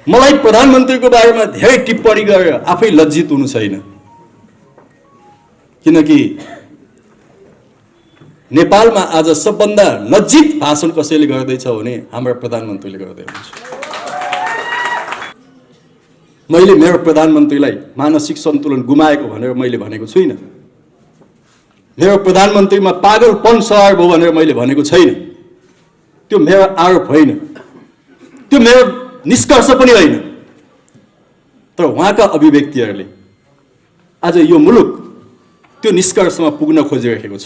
मलाई प्रधानमन्त्रीको बारेमा धेरै टिप्पणी गरेर आफै लज्जित हुनु छैन, किनकि नेपालमा आज सबभन्दा लज्जित भाषण कसैले गर्दैछ भने हाम्रो प्रधानमन्त्रीले गर्दै हुनुहुन्छ। मैले मेरो प्रधानमन्त्रीलाई मानसिक सन्तुलन गुमाएको भनेर मैले भनेको छुइनँ। मेरो प्रधानमन्त्रीमा पागलपन सवार भयो भनेर मैले भनेको छैन। त्यो मेरो आरोप होइन, त्यो मेरो निष्कर्ष पनि होइन। तर उहाँका अभिव्यक्तिहरूले आज यो मुलुक त्यो निष्कर्षमा पुग्न खोजिरहेको छ।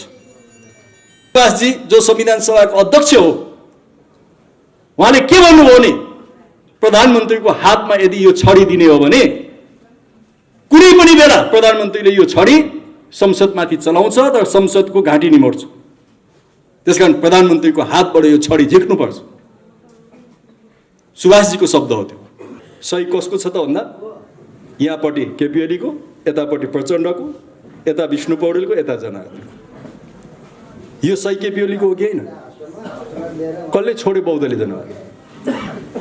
सुभाषजी जो संविधान सभाको अध्यक्ष हो, उहाँले के भन्नुभयो भने प्रधानमन्त्रीको हातमा यदि यो छडी दिने हो भने कुनै पनि बेला प्रधानमन्त्रीले यो छडी संसदमाथि चलाउँछ तर संसदको घाँटी निमोड्छ। त्यसकारण प्रधानमन्त्रीको हातबाट यो छडी झिक्नुपर्छ। सुभाषजीको शब्द हो त्यो। सही कसको छ त भन्दा यहाँपट्टि केपी ओलीको, यतापट्टि प्रचण्डको, यता विष्णु पौडेलको, यता जनार्दनको। यो सही केपी ओलीको हो कि होइन? कसले छोड्यो बौद्धले जनवाद?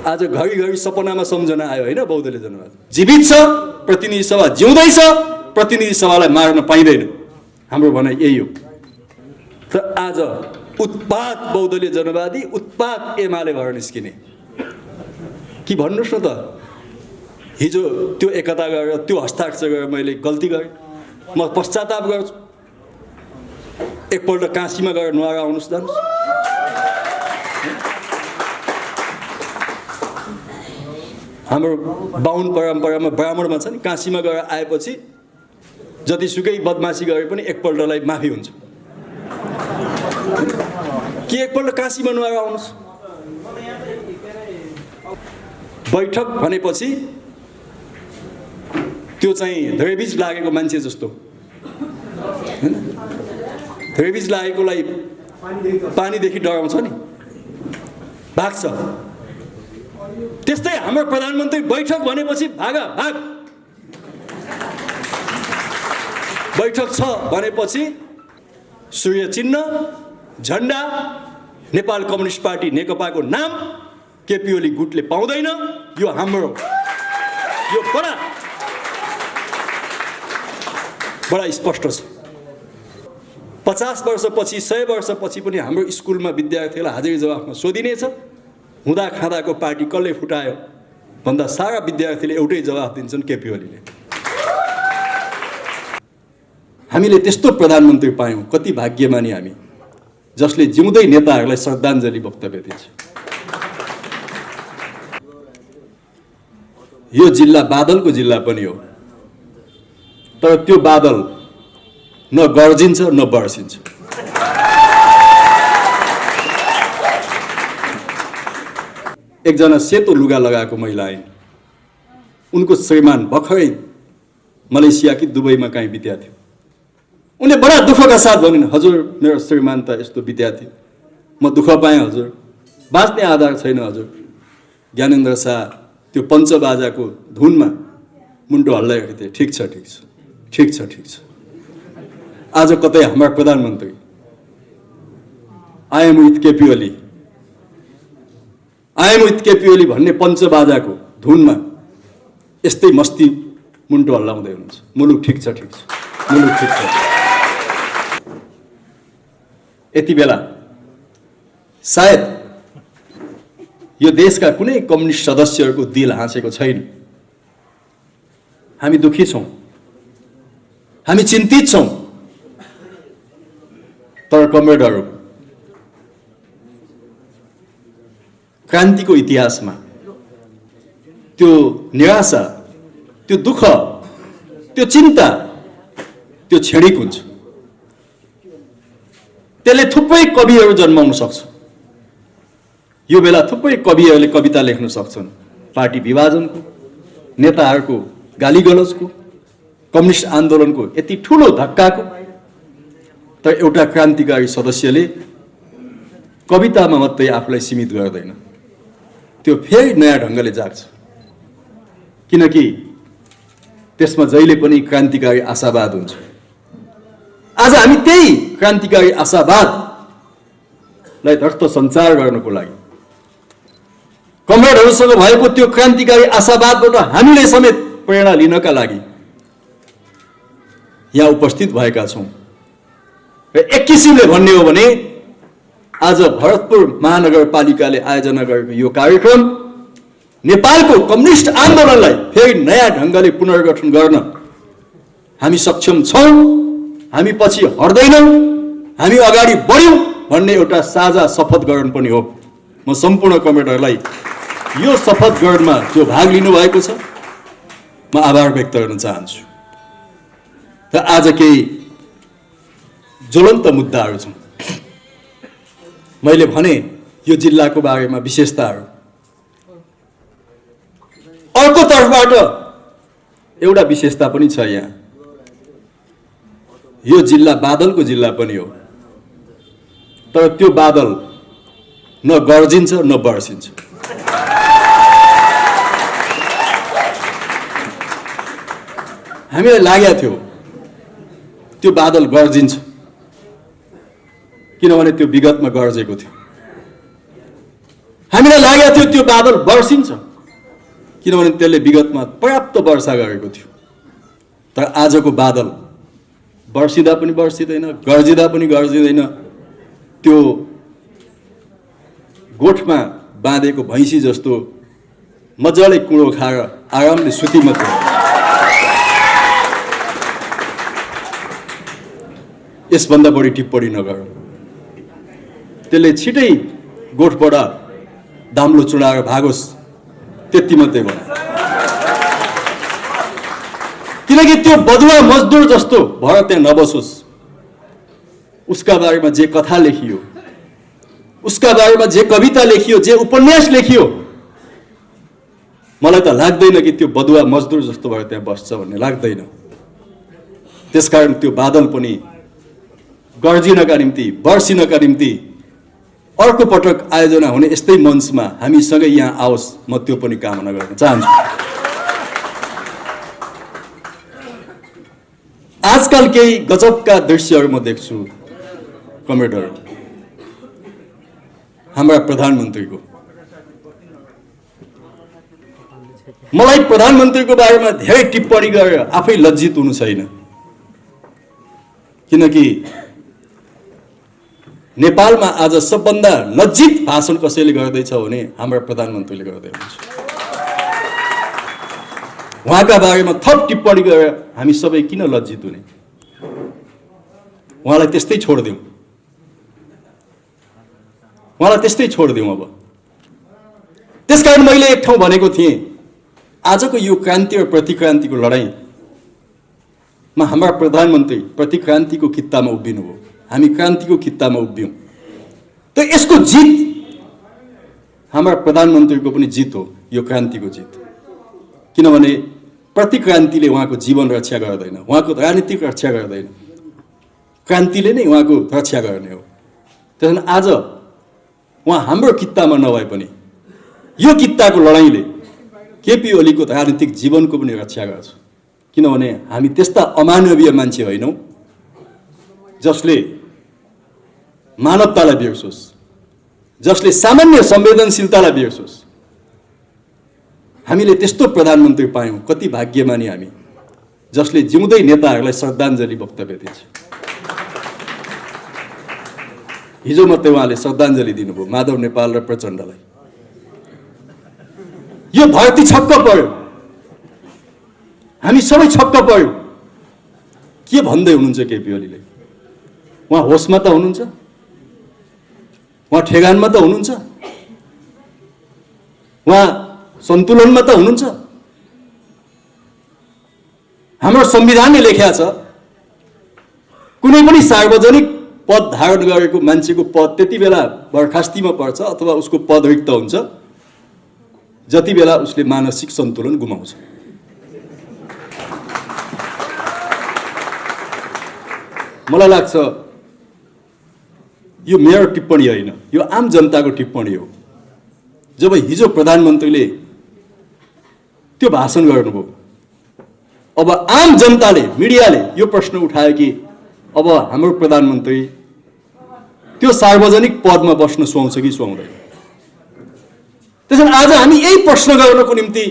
आज घरिघरि सपनामा सम्झना आयो होइन बौद्धले जनवाद। जीवित छ, प्रतिनिधि सभा जिउँदैछ, प्रतिनिधि सभालाई मार्न पाइँदैन। हाम्रो भनाइ यही हो। र आज उत्पात बौद्धले जनवादी, उत्पात एमाले भएर निस्किने कि भन्नुहोस् न त। हिजो त्यो एकता गरेर त्यो हस्ताक्षर गरेर मैले गल्ती गरेँ, म पश्चाताप गर्छु। एकपल्ट काशीमा गएर नुहाएर आउनुहोस्, जानुहोस्। हाम्रो बाहुन परम्परामा ब्राह्मणमा छ नि, काशीमा गएर आएपछि जतिसुकै बदमासी गरे पनि एकपल्टलाई माफी हुन्छ। कि एकपल्ट काशीमा नुहाएर आउनुहोस्। बैठक भनेपछि त्यो चाहिँ धेरैबीज लागेको मान्छे जस्तो, धेरैबीज लागेकोलाई पानीदेखि डराउँछ नि, भाग्छ। त्यस्तै हाम्रो प्रधानमन्त्री बैठक भनेपछि भागा भाग। बैठक छ भनेपछि सूर्य चिन्ह, झन्डा, नेपाल कम्युनिस्ट पार्टी नेकपाको नाम केपी ओली गुटले पाउँदैन। यो हाम्रो यो बडा स्पष्ट छ। 50 वर्षपछि 100 वर्षपछि पनि हाम्रो स्कुलमा विद्यार्थीलाई हाजिरी जवाफमा सोधिनेछ, हुँदा खाँदाको पार्टी कसले फुटायो भन्दा सारा विद्यार्थीले एउटै जवाफ दिन्छन्, केपी ओलीले। हामीले त्यस्तो प्रधानमन्त्री पायौँ, कति भाग्यमानी हामी, जसले जिउँदै नेताहरूलाई श्रद्धाञ्जली वक्तव्य दिन्छ। यो जिल्ला बादलको जिल्ला पनि हो, तर त्यो बादल न गर्जिन्छ न बर्सिन्छ। एकजना सेतो लुगा लगाएको महिला आइन्। उनको श्रीमान भर्खरै मलेसिया कि दुबईमा कहीँ बित्या थियो। उनले बडा दुःखका साथ भनिन्, हजुर मेरो श्रीमान त यस्तो बित्या थियो, म दुःख पाएँ हजुर, बाँच्ने आधार छैन हजुर। ज्ञानेन्द्र शाह त्यो पञ्चबाजाको धुनमा मुन्टो हल्लाइरहेको थिए, ठिक छ ठिक छ ठिक छ ठिक छ। आज कतै हाम्रा प्रधानमन्त्री I am with KP Oli, I am with KP Oli भन्ने पञ्चबाजाको धुनमा यस्तै मस्ती मुन्टो हल्लाउँदै हुनुहुन्छ। मुलुक ठिक छ ठिक छ, मुलुक ठिक छ। यति बेला सायद यो देशका कुनै कम्युनिस्ट सदस्यहरूको दिल हाँसेको छैन। हामी दुखी छौँ, हामी चिन्तित छौँ। तर कमरेडहरू, क्रान्तिको इतिहासमा त्यो निराशा, त्यो दुःख, त्यो चिन्ता, त्यो क्षणिक हुन्छ। त्यसले थुप्रै कविहरू जन्माउन सक्छ। यो बेला थुप्रै कविहरूले कविता लेख्न सक्छन्, पार्टी विभाजनको, नेताहरूको गालीगलजको, कम्युनिस्ट आन्दोलनको यति ठुलो धक्काको। तर एउटा क्रान्तिकारी सदस्यले कवितामा मात्रै आफूलाई सीमित गर्दैन, त्यो फेरि नयाँ ढङ्गले जाग्छ। किनकि त्यसमा जहिले पनि क्रान्तिकारी आशावाद हुन्छ। आज हामी त्यही क्रान्तिकारी आशावादलाई रक्त सञ्चार गर्नको लागि कमरेडहरूसँग भएको त्यो क्रान्तिकारी आशावादबाट हामीले समेत प्रेरणा लिनका लागि यहाँ उपस्थित भएका छौँ। र एक किसिमले भन्ने हो भने आज भरतपुर महानगरपालिकाले आयोजना गरेको यो कार्यक्रम नेपालको कम्युनिस्ट आन्दोलनलाई फेरि नयाँ ढङ्गले पुनर्गठन गर्न हामी सक्षम छौँ, हामी पछि हट्दैनौँ, हामी अगाडि बढ्यौँ भन्ने एउटा साझा शपथ ग्रहण पनि हो। म सम्पूर्ण कमरेडहरूलाई यो शपथ ग्रहणमा जो भाग लिनुभएको छ म आभार व्यक्त गर्न चाहन्छु। र आज केही ज्वलन्त मुद्दाहरू छन्। मैले भने यो जिल्लाको बारेमा विशेषताहरू, अर्को तर्फबाट एउटा विशेषता पनि छ। यहाँ यो जिल्ला बादलको जिल्ला पनि हो, तर त्यो बादल न गर्जिन्छ न बर्सिन्छ। हामीलाई लागेको थियो त्यो बादल गर्जिन्छ, किनभने त्यो विगतमा गर्जेको थियो। हामीलाई लागेको थियो त्यो बादल बर्सिन्छ, किनभने त्यसले विगतमा पर्याप्त वर्षा गरेको थियो। तर आजको बादल बर्सिँदा पनि बर्सिँदैन, गर्जिँदा पनि गर्जिँदैन। त्यो गोठमा बाँधेको भैँसी जस्तो मजाले कुँडो खाएर आरामले सुती मात्र। यसभन्दा बढी टिप्पणी नगर। त्यसले छिटै गोठबाट दाम्लो चुडाएर भागोस्, त्यति मात्रै भयो। किनकि त्यो बदुवा मजदुर जस्तो भएर त्यहाँ नबसोस्। उसका बारेमा जे कथा लेखियो, उसका बारेमा जे कविता लेखियो, जे उपन्यास लेखियो, मलाई त लाग्दैन कि त्यो बदुवा मजदुर जस्तो भएर त्यहाँ बस्छ भन्ने लाग्दैन। त्यसकारण त्यो बादल पनि गर्जिनका निम्ति, बर्सिनका निम्ति अर्को पटक आयोजना हुने यस्तै मञ्चमा हामीसँगै यहाँ आओस्, म त्यो पनि कामना गर्न चाहन्छु। आजकल केही गजबका दृश्यहरू म देख्छु कमरेडहरू, हाम्रा प्रधानमन्त्रीको। मलाई प्रधानमन्त्रीको बारेमा धेरै टिप्पणी गरेर आफै लज्जित हुनु छैन, किनकि नेपालमा आज सबभन्दा लज्जित भाषण कसैले गर्दैछ भने हाम्रा प्रधानमन्त्रीले गर्दै हुनुहुन्छ। उहाँका बारेमा थप टिप्पणी गरेर हामी सबै किन लज्जित हुने? उहाँलाई त्यस्तै छोडिदिउँ, उहाँलाई त्यस्तै छोडिदिउँ। अब त्यसकारण मैले एक ठाउँ भनेको थिएँ, आजको यो क्रान्ति र प्रतिक्रान्तिको लडाईँमा हाम्रा प्रधानमन्त्री प्रतिक्रान्तिको खित्तामा उभिनु हो, हामी क्रान्तिको खित्तामा उभियौँ। त यसको जित हाम्रा प्रधानमन्त्रीको पनि जित हो, यो क्रान्तिको जित। किनभने प्रतिक्रान्तिले उहाँको जीवन रक्षा गर्दैन, उहाँको राजनीतिक रक्षा गर्दैन, क्रान्तिले नै उहाँको रक्षा गर्ने हो। त्यसैले आज उहाँ हाम्रो कित्तामा नभए पनि यो कित्ताको लडाइँले केपी ओलीको राजनीतिक जीवनको पनि रक्षा गर्छ। किनभने हामी त्यस्ता अमानवीय मान्छे होइनौँ जसले मानवतालाई बिर्सोस्, जसले सामान्य संवेदनशीलतालाई बिर्सोस्। हामीले त्यस्तो प्रधानमन्त्री पायौँ, कति भाग्यमानी हामी, जसले जिउँदै नेताहरूलाई श्रद्धाञ्जली वक्तव्य दिन्छ। हिजो मात्रै उहाँले श्रद्धाञ्जली दिनुभयो माधव नेपाल र प्रचण्डलाई। यो धरती छक्क पर्यो, हामी सबै छक्क पर्यो। के भन्दै हुनुहुन्छ केपी ओलीले? उहाँ होसमा त हुनुहुन्छ? उहाँ ठेगानमा त हुनुहुन्छ? उहाँ सन्तुलनमा त हुनुहुन्छ? हाम्रो संविधानले लेखेको छ कुनै पनि सार्वजनिक पद धारण गरेको मान्छेको पद त्यति बेला बर्खास्तीमा पर्छ अथवा उसको पद रिक्त हुन्छ जति बेला उसले मानसिक सन्तुलन गुमाउँछ। मलाई लाग्छ यो मेरो टिप्पणी होइन, यो आम जनताको टिप्पणी हो। जब हिजो प्रधानमन्त्रीले त्यो भाषण गर्नुभयो, अब आम जनताले, मिडियाले यो प्रश्न उठायो कि अब हाम्रो प्रधानमन्त्री त्यो सार्वजनिक पदमा बस्न सुहाउँछ कि सुहाउँदैन? त्यसैले आज हामी यही प्रश्न गर्नको निम्ति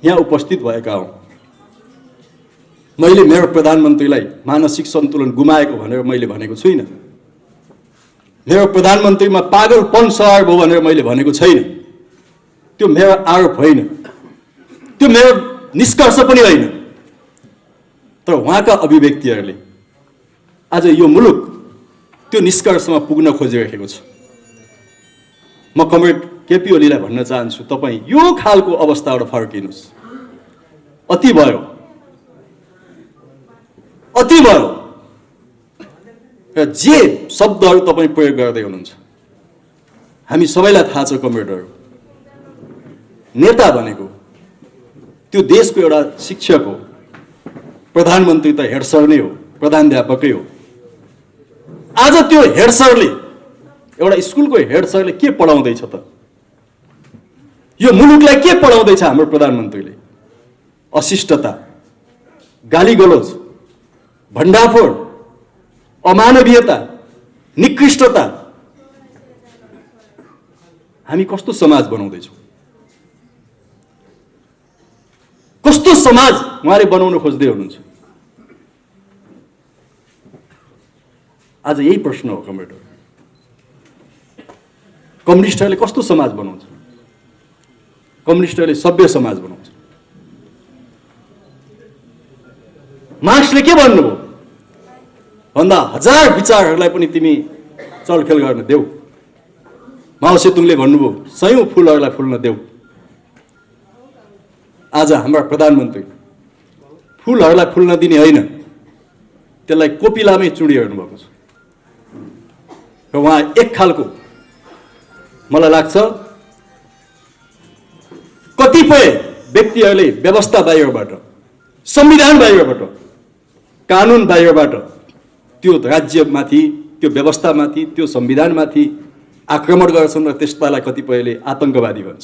यहाँ उपस्थित भएका हौं। मैले मेरो प्रधानमन्त्रीलाई मानसिक सन्तुलन गुमाएको भनेर मैले भनेको छुइनँ। मेरो प्रधानमन्त्रीमा पागलपन सवार भयो भनेर मैले भनेको छैन। त्यो मेरो आरोप होइन, त्यो मेरो निष्कर्ष पनि होइन। तर उहाँका अभिव्यक्तिहरूले आज यो मुलुक त्यो निष्कर्षमा पुग्न खोजिरहेको छ। म कमरेड केपी ओलीलाई भन्न चाहन्छु, तपाईँ यो खालको अवस्थाबाट फर्किनुहोस्। अति भयो, अति भयो। र जे शब्दहरू तपाईँ प्रयोग गर्दै हुनुहुन्छ, हामी सबैलाई थाहा छ कमरेडहरू, नेता भनेको त्यो देशको एउटा शिक्षक हो, प्रधानमन्त्री त हेड सर नै हो, प्रधानाध्यापकै हो। आज त्यो हेड सरले, एउटा स्कुलको हेड सरले के पढाउँदैछ त? यो मुलुकलाई के पढाउँदैछ हाम्रो प्रधानमन्त्रीले? अशिष्टता, गालीगलोज, भण्डाफोड, अमानवीयता, निकृष्टता। हामी कस्तो समाज बनाउँदैछौँ? कस्तो समाज उहाँले बनाउन खोज्दै हुनुहुन्छ? आज यही प्रश्न हो कमरेडहरू। कम्युनिस्टहरूले कस्तो समाज बनाउँछ? कम्युनिस्टहरूले सभ्य समाज बनाउँछ। मार्क्सले के भन्नुभयो भन्दा, हजार विचारहरूलाई पनि तिमी चलखेल गर्न देऊ। माओ सेतुङले भन्नुभयो, सयौं फुलहरूलाई फुल्न देऊ। आज हाम्रा प्रधानमन्त्री फुलहरूलाई फुल्न दिने होइन, त्यसलाई कोपिलामै चुडिरहनु भएको छ। र उहाँ एक खालको, मलाई लाग्छ कतिपय व्यक्तिहरूले व्यवस्था बाहिरबाट, संविधान बाहिरबाट, कानुन बाहिरबाट त्यो राज्यमाथि, त्यो व्यवस्थामाथि, त्यो संविधानमाथि आक्रमण गर्छन् र त्यसलाई कतिपयले आतंकवादी भन्छ।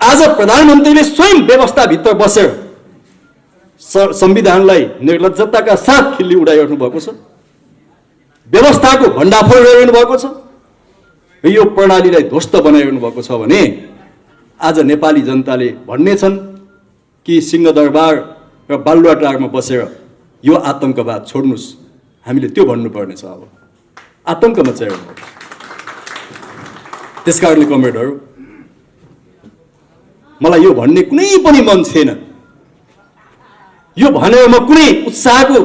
आज प्रधानमन्त्रीले स्वयं व्यवस्थाभित्र बसेर संविधानलाई निर्लज्जताका साथ खिल्ली उडाइरहनु भएको छ, व्यवस्थाको भण्डाफोड गरिरहनु भएको छ, यो प्रणालीलाई ध्वस्त बनाइरहनु भएको छ भने आज नेपाली जनताले भन्ने छन् कि सिंहदरबार र बालुवाटारमा बसेर यो आतंकवाद छोड्नुस्, हामीले त्यो भन्नुपर्नेछ। अब आतंक मचाइरहनु। त्यसकारणले कमरेडहरू, मलाई यो भन्ने कुनै पनि मन छैन। यो भनेर म कुनै उत्साहको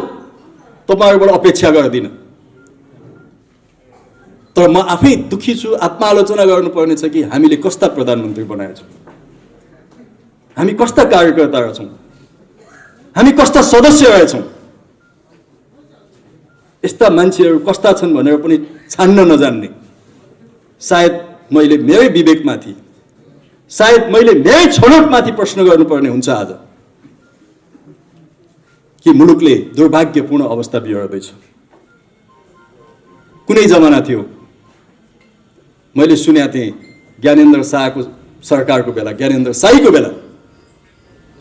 तपाईहरुबाट अपेक्षा गर्दिन। तर म आफै दुखी छु, आत्मालोचना गर्नुपर्ने छ कि हामीले कस्ता प्रधानमन्त्री बनाएका छौं, हामी कस्ता कार्यकर्ता रहेछौं, हामी कस्ता सदस्य रहेछौं। यस्ता मान्छेहरू कस्ता छन् भनेर पनि छान्न नजान्ने। सायद मैले मेरै विवेकमाथि, सायद मैले मेरै छनौटमाथि प्रश्न गर्नुपर्ने हुन्छ आज कि मुलुकले दुर्भाग्यपूर्ण अवस्था बिहोर्दैछ। कुनै जमाना थियो, मैले सुनेको थिएँ ज्ञानेन्द्र शाहको सरकारको बेला, ज्ञानेन्द्र शाहीको बेला,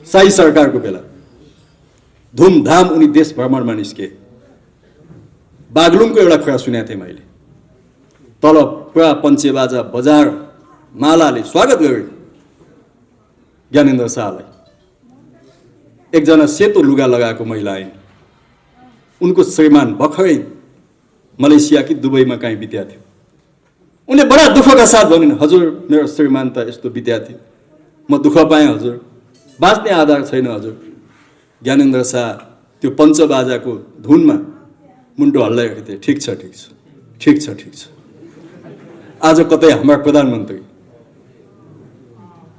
शाही सरकारको बेला धुमधाम उनी देश भ्रमणमा निस्के। बागलुङको एउटा कुरा सुनेको थिएँ मैले। तल पुरा पञ्चेबाजा बजार मालाले स्वागत गर्यो ज्ञानेन्द्र शाहलाई। एकजना सेतो लुगा लगाएको महिला आइन्। उनको श्रीमान भर्खरै मलेसिया कि दुबईमा कहीँ बित्या थियो। उनले बडा दुःखका साथ भनिन्, हजुर मेरो श्रीमान त यस्तो बित्या थियो, म दुःख पाएँ हजुर, बाँच्ने आधार छैन हजुर। ज्ञानेन्द्र शाह त्यो पञ्चबाजाको धुनमा मुन्टो हल्लाइरहेको थिए, ठिक छ ठिक छ ठिक छ ठिक छ। आज कतै हाम्रा प्रधानमन्त्री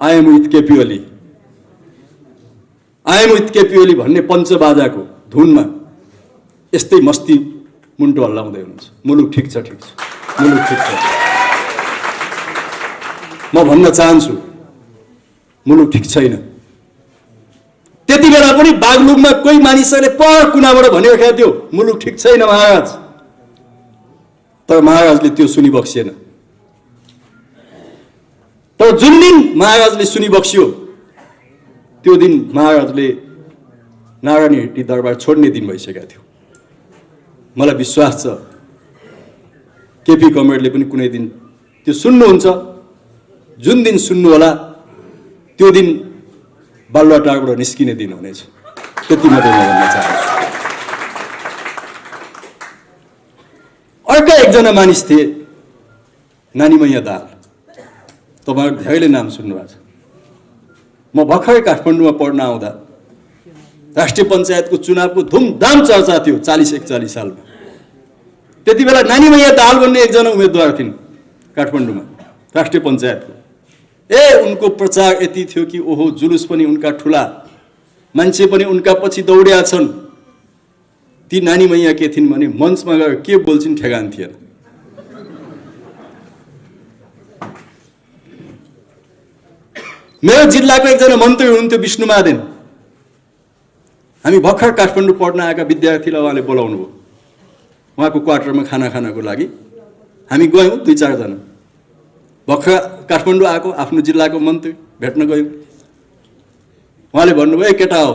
I am with KP Oli, I am with KP Oli भन्ने पञ्चबाजाको धुनमा यस्तै मस्ती मुन्टो हल्लाउँदै हुनुहुन्छ। मुलुक ठिक छ ठिक छ, मुलुक ठिक छ। म भन्न चाहन्छु मुलुक ठिक छैन। त्यति बेला पनि बागलुङमा कोही मानिसहरूले पर कुनाबाट भनिरहेका थियो मुलुक ठिक छैन महाराज। तर महाराजले त्यो सुनिबक्सिएन। तर जुन दिन महाराजले सुनिबक्सियो त्यो दिन महाराजले नारायणी हिट्टी दरबार छोड्ने दिन भइसकेको थियो। मलाई विश्वास छ केपी कमरेडले पनि कुनै दिन त्यो सुन्नुहुन्छ, जुन दिन सुन्नु होला त्यो दिन बालुवाटारबाट निस्किने दिन हुनेछ। त्यति मात्रै म भन्न चाहन्छु। अर्का एकजना मानिस थिए नानीमैया दाहाल, तपाईहरु धेरैले नाम सुन्नुभएको छ। म भर्खरै काठमाडौँमा पढ्न आउँदा राष्ट्रिय पञ्चायतको चुनावको धुमधाम चर्चा थियो 40-41 सालमा। त्यति बेला नानीमैया दाहाल भन्ने एकजना उम्मेदवार थिइन् काठमाडौँमा राष्ट्रिय पञ्चायतको। उनको प्रचार यति थियो कि ओहो जुलुस पनि उनका ठुला, मान्छे पनि उनका पछि दौड्या छन्। ती नानीमैया के थिइन् भने मञ्चमा गएर के बोल्छिन् ठेगान थिएन। मेरो जिल्लाको एकजना मन्त्री हुनुहुन्थ्यो विष्णुमादेन। हामी भर्खर काठमाडौँ पढ्न आएका विद्यार्थीलाई उहाँले बोलाउनु भयो उहाँको क्वार्टरमा खाना खानको लागि। हामी गयौँ 2-4 जना। भर्खर काठमाडौँ आएको आफ्नो जिल्लाको मन्त्री भेट्न गयौँ। उहाँले भन्नुभयो, केटा हो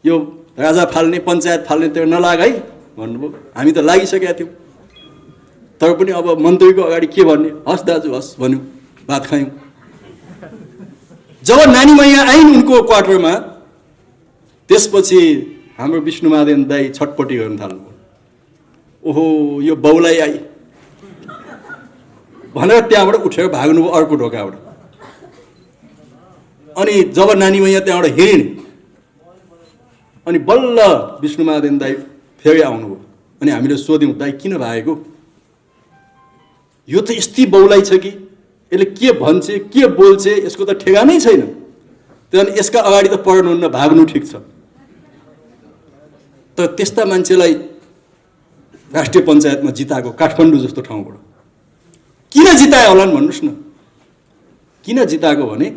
यो राजा फाल्ने पञ्चायत फाल्ने त्यो नलाग है भन्नुभयो। हामी त लागिसकेका थियौँ, तर पनि अब मन्त्रीको अगाडि के भन्ने। हस् दाजु हस् भन्यौँ, भात खायौँ। जब नानीमैया आइन् उनको क्वार्टरमा, त्यसपछि हाम्रो विष्णुमादेन दाई छटपटी गर्न थाल्नुभयो। ओहो यो बाउलाई आई भनेर त्यहाँबाट उठेर भाग्नुभयो अर्को ढोकाबाट। अनि जब नानीमैया त्यहाँबाट हिँडिन् अनि बल्ल विष्णुमादेन दाई फेरि आउनुभयो। अनि हामीले सोध्यौँ, दाई किन भागेको? यो त यस्तै बाउलाई छ कि यसले के भन्छ के बोल्छ यसको त ठेगानै छैन। त्यहाँदेखि यसका अगाडि त पढ्नुहुन्न, भाग्नु ठिक छ। तर त्यस्ता मान्छेलाई राष्ट्रिय पञ्चायतमा जिताएको काठमाडौँ जस्तो ठाउँबाट किन जितायो होला नि भन्नुहोस् न। किन जिताएको भने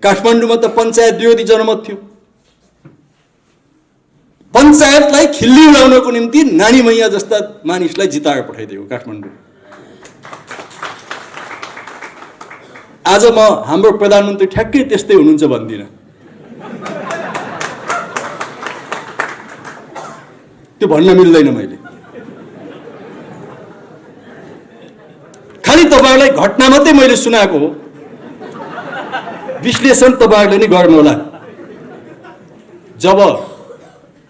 काठमाडौँमा त पञ्चायत विरोधी जनमत थियो। पञ्चायतलाई खिल्ली उडाउनको निम्ति नानीमैया जस्ता मानिसलाई जिताएर पठाइदिएको काठमाडौँ। आज म हाम्रो प्रधानमन्त्री ठ्याक्कै त्यस्तै हुनुहुन्छ भन्दिनँ। त्यो भन्न मिल्दैन। मैले खालि तपाईहरुलाई घटना मात्रै मैले सुनाएको हो, विश्लेषण तपाईहरुले नै गर्नु होला। जब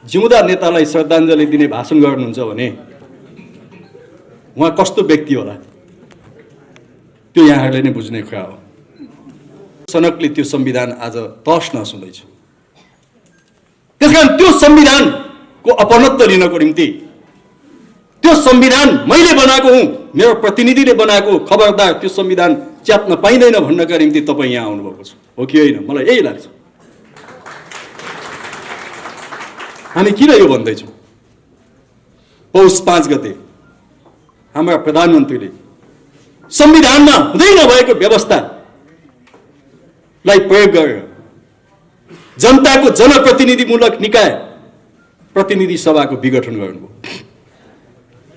जिउँदा नेतालाई श्रद्धाञ्जली दिने भाषण गर्नुहुन्छ भने उहाँ कस्तो व्यक्ति होला त्यो यहाँहरूले नै बुझ्ने कुरा हो। सनकले त्यो संविधान आज तहस नहस हुँदैछ। त्यसकारण त्यो संविधानको अपनत्व लिनको निम्ति त्यो संविधान मैले बनाएको हुँ, मेरो प्रतिनिधिले बनाएको, खबरदार त्यो संविधान च्यात्न पाइँदैन भन्नका निम्ति तपाईँ यहाँ आउनुभएको छ, हो कि होइन? मलाई यही लाग्छ। हामी किन यो भन्दैछौँ? पौष 5 गते हाम्रा प्रधानमन्त्रीले संविधानमा हुँदै नभएको व्यवस्थालाई प्रयोग गरेर जनताको जनप्रतिनिधिमूलक निकाय प्रतिनिधि सभाको विघटन गर्नुभयो।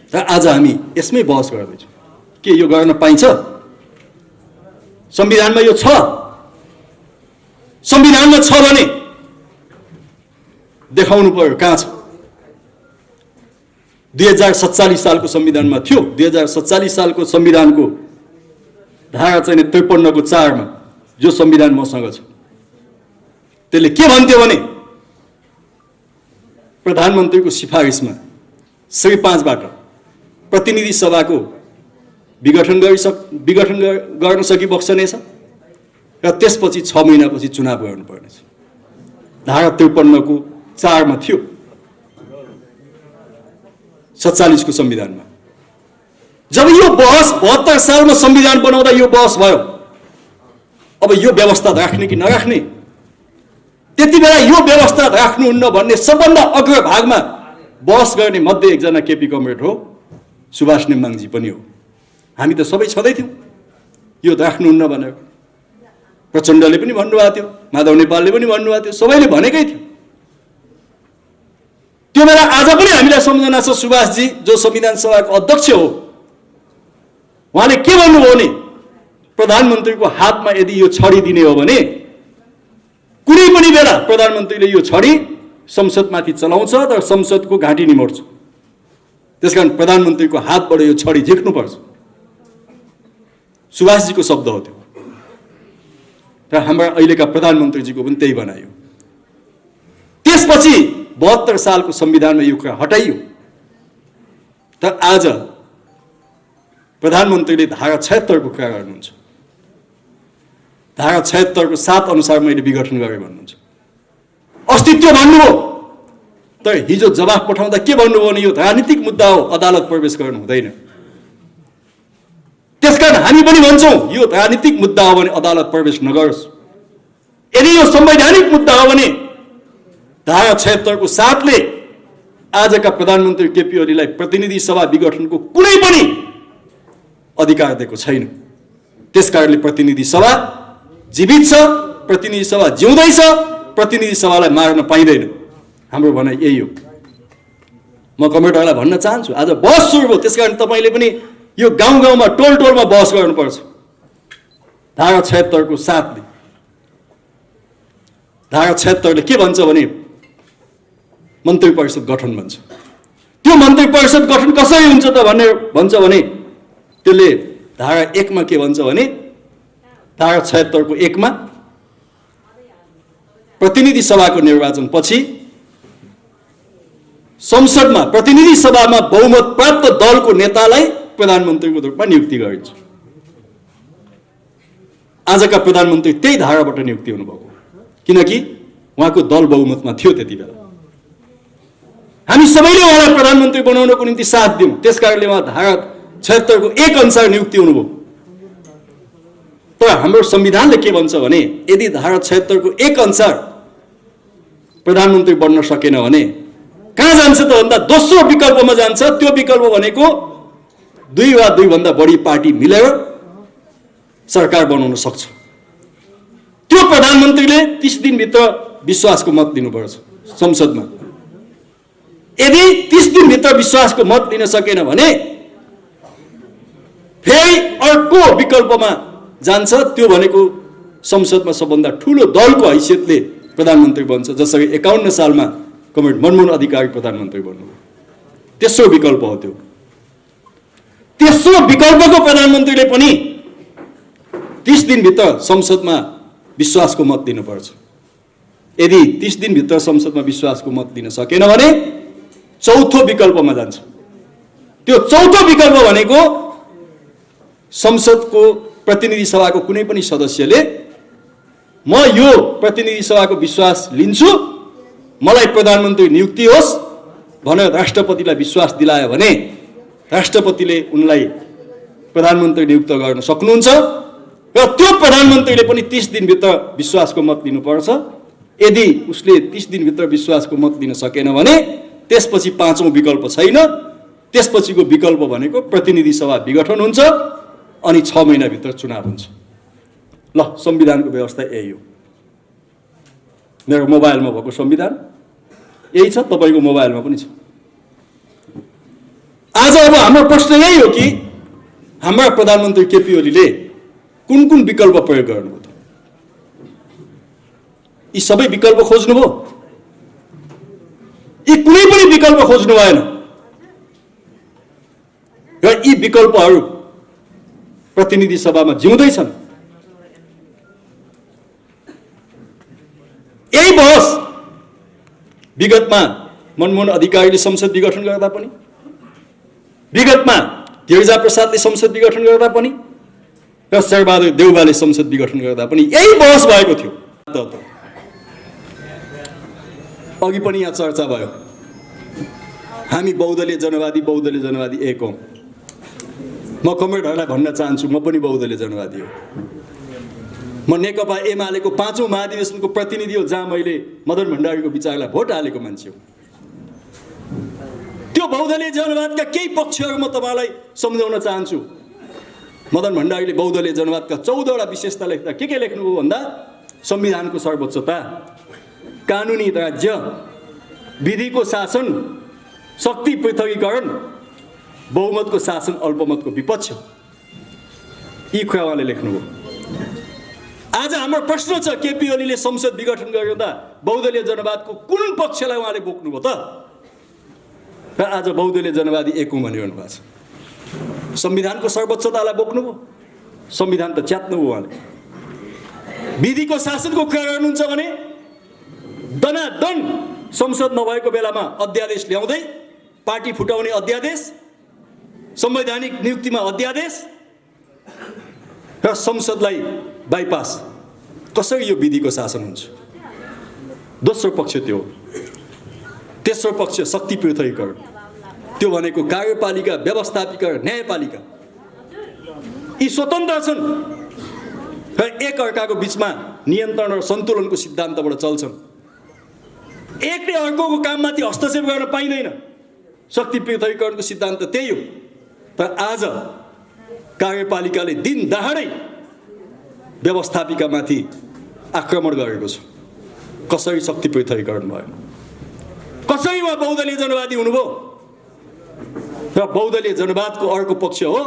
र आज हामी यसमै बहस गर्दैछौँ के यो गर्न पाइन्छ? संविधानमा यो छ? संविधानमा छ भने देखाउनु पर्यो कहाँ छ। 2047 सालको संविधानमा थियो। 2047 सालको संविधानको धारा चाहिँ 53 को 4 मा जो संविधान मसँग छ त्यसले के भन्थ्यो भने प्रधानमन्त्रीको सिफारिसमा सबै 5 बाट प्रतिनिधि सभाको विघटन गर्न सकिबक्सनेछ र त्यसपछि 6 महिनापछि चुनाव गर्नुपर्नेछ। धारा 53 को 4 मा थियो 47 को संविधानमा। जब यो बहस 72 सालमा संविधान बनाउँदा यो बहस भयो अब यो व्यवस्था राख्ने कि नराख्ने, त्यति बेला यो व्यवस्था राख्नुहुन्न भन्ने सबभन्दा अग्रभागमा बहस गर्ने मध्ये एकजना केपी कमरेड हो, सुभाष नेम्बाङजी पनि हो। हामी त सबै छँदै थियौँ यो राख्नुहुन्न भनेर। प्रचण्डले पनि भन्नुभएको थियो, माधव नेपालले पनि भन्नुभएको थियो, सबैले भनेकै थियो। त्यो बेला आज पनि हामीलाई सम्झना छ सुभाषजी जो संविधान सभाको अध्यक्ष हो, उहाँले के भन्नुभयो भने प्रधानमन्त्रीको हातमा यदि यो छडी दिने हो भने कुनै पनि बेला प्रधानमन्त्रीले यो छडी संसदमाथि चलाउँछ तर संसदको घाँटी निमोड्छ। त्यसकारण प्रधानमन्त्रीको हातबाट यो छडी झिक्नुपर्छ। सुभाषजीको शब्द हो त्यो। र हाम्रा अहिलेका प्रधानमन्त्रीजीको पनि त्यही बनायो। त्यसपछि 72 सालको संविधानमा यो कुरा हटाइयो। तर आज प्रधानमन्त्रीले धारा 76 को कुरा गर्नुहुन्छ। धारा 76 को 7 अनुसार मैले विघटन गरेँ भन्नुहुन्छ। अस्तित्व भन्नुभयो, तर हिजो जवाफ पठाउँदा के भन्नुभयो भने यो राजनीतिक मुद्दा हो, अदालत प्रवेश गर्नु हुँदैन। त्यसकारण हामी पनि भन्छौँ यो राजनीतिक मुद्दा हो भने अदालत प्रवेश नगरोस्। यदि यो संवैधानिक मुद्दा हो भने धारा 76 को 7 ले आजका प्रधानमन्त्री केपी ओलीलाई प्रतिनिधि सभा विघटनको कुनै पनि अधिकार दिएको छैन। त्यसकारणले प्रतिनिधि सभा जीवित छ, प्रतिनिधि सभा जिउँदैछ, प्रतिनिधि सभालाई मार्न पाइँदैन। हाम्रो भनाइ यही हो। म कमेन्टरलाई भन्न चाहन्छु, आज बहस सुरु भयो, त्यसकारण तपाईँले पनि यो गाउँ गाउँमा टोल टोलमा बहस गर्नुपर्छ। धारा 76 को 7 ले धारा 76 ले के भन्छ भने मन्त्री परिषद गठन भन्छ। त्यो मन्त्री परिषद गठन कसरी हुन्छ त भनेर भन्छ भने त्यसले धारा 1 मा के भन्छ भने धारा 76 को 1 मा प्रतिनिधि सभाको निर्वाचन पछि संसदमा प्रतिनिधि सभामा बहुमत प्राप्त दलको नेतालाई प्रधानमन्त्रीको रूपमा नियुक्ति गरिन्छ। आजका प्रधानमन्त्री त्यही धाराबाट नियुक्ति हुनुभएको, किनकि उहाँको दल बहुमतमा थियो त्यति बेला। हामी सबैले उहाँलाई प्रधानमन्त्री बनाउनको निम्ति साथ दियौं, त्यसकारणले उहाँ धारा 76 को 1 अनुसार नियुक्ति हुनुभयो। तर हाम्रो संविधानले के भन्छ भने यदि धारा 76 को 1 अनुसार प्रधानमन्त्री बन्न सकेन भने कहाँ जान्छ त भन्दा दोस्रो विकल्पमा जान्छ। त्यो विकल्प भनेको 2 वा 2 भन्दा बढी पार्टी मिलेर सरकार बनाउन सक्छ। त्यो प्रधानमन्त्रीले 30 दिनभित्र विश्वासको मत दिनुपर्छ संसदमा। यदि 30 दिनभित्र विश्वासको मत दिन सकेन भने फेरि अर्को विकल्पमा जान्छ। त्यो भनेको संसदमा सबभन्दा ठूलो दलको हैसियतले प्रधानमन्त्री बन्छ, जसरी 51 सालमा कमरेड मनमोहन अधिकारी प्रधानमन्त्री बन्नुभयो। तेस्रो विकल्प हो त्यो। तेस्रो विकल्पको प्रधानमन्त्रीले पनि 30 दिनभित्र संसदमा विश्वासको मत दिनुपर्छ। यदि 30 दिनभित्र संसदमा विश्वासको मत दिन सकेन भने चौथो विकल्पमा जान्छ। त्यो चौथो विकल्प भनेको संसदको प्रतिनिधि सभाको कुनै पनि सदस्यले म यो प्रतिनिधि सभाको विश्वास लिन्छु, मलाई प्रधानमन्त्री नियुक्ति होस् भनेर राष्ट्रपतिलाई विश्वास दिलायो भने राष्ट्रपतिले उनलाई प्रधानमन्त्री नियुक्त गर्न सक्नुहुन्छ। र त्यो प्रधानमन्त्रीले पनि 30 दिनभित्र विश्वासको मत दिनुपर्छ। यदि उसले 30 दिनभित्र विश्वासको मत दिन सकेन भने त्यसपछि पाँचौं विकल्प छैन। त्यसपछिको विकल्प भनेको प्रतिनिधि सभा विघटन हुन्छ अनि 6 महिनाभित्र चुनाव हुन्छ। ल, संविधानको व्यवस्था यही हो। मेरो मोबाइलमा भएको संविधान यही छ, तपाईको मोबाइलमा पनि छ। आज अब हाम्रो प्रश्न यही हो कि हाम्रा प्रधानमन्त्री केपी ओलीले कुन कुन विकल्प प्रयोग गर्नुभयो त? यी सबै विकल्प खोज्नुभयो? यी कुनै पनि विकल्प खोज्नु भएन। र यी विकल्पहरू प्रतिनिधि सभामा जिउँदैछन्। यही बहस विगतमा मनमोहन अधिकारीले संसद विघटन गर्दा पनि, विगतमा गिरिजा प्रसादले संसद विघटन गर्दा पनि र शेरबहादुर देउवाले संसद विघटन गर्दा पनि यही बहस भएको थियो। अघि पनि यहाँ चर्चा भयो, हामी बहुदलीय जनवादी एक हौं। म कमरेडहरूलाई भन्न चाहन्छु, म पनि बहुदलीय जनवादी हो। म नेकपा एमालेको 5औं महाधिवेशनको प्रतिनिधि हो, जहाँ मैले मदन भण्डारीको विचारलाई भोट हालेको मान्छे हो। त्यो बहुदलीय जनवादका केही पक्षहरू म तपाईलाई सम्झाउन चाहन्छु। मदन भण्डारीले बहुदलीय जनवादका 14 वटा विशेषता लेख्दा के लेख्नुभयो भन्दा संविधानको सर्वोच्चता, कानुनी राज्य, विधिको शासन, शक्ति पृथकीकरण, बहुमतको शासन, अल्पमतको विपक्ष, यी कुरा उहाँले लेख्नुभयो। आज हाम्रो प्रश्न छ, केपी ओलीले संसद विघटन गर्दा बहुदलीय जनवादको कुन पक्षलाई उहाँले बोक्नुभयो त? र आज बहुदलीय जनवादी एक हौं भनिरहनु भएको छ। संविधानको सर्वोच्चतालाई बोक्नुभयो, संविधान त च्यात्नु उहाँले। विधिको शासनको कुरा गर्नुहुन्छ भने दनादन संसद नभएको बेलामा अध्यादेश ल्याउँदै पार्टी फुटाउने अध्यादेश, संवैधानिक नियुक्तिमा अध्यादेश र संसदलाई बाइपास, कसरी यो विधिको शासन हुन्छ? दोस्रो पक्ष त्यो। तेस्रो पक्ष शक्ति पृथकीकरण, त्यो भनेको कार्यपालिका, व्यवस्थापिका र न्यायपालिका यी स्वतन्त्र छन् र एक अर्काको बिचमा नियन्त्रण र सन्तुलनको सिद्धान्तबाट चल्छन्। एकले अर्कोको काममाथि हस्तक्षेप गर्न पाइँदैन। शक्ति पृथकीकरणको सिद्धान्त त्यही हो। तर आज कार्यपालिकाले दिन दहाडै व्यवस्थापिकामाथि आक्रमण गरेको छ। कसरी शक्ति पृथकीकरण भयो? कसरी उहाँ बहुदलीय जनवादी हुनुभयो? र बहुदलीय जनवादको अर्को पक्ष हो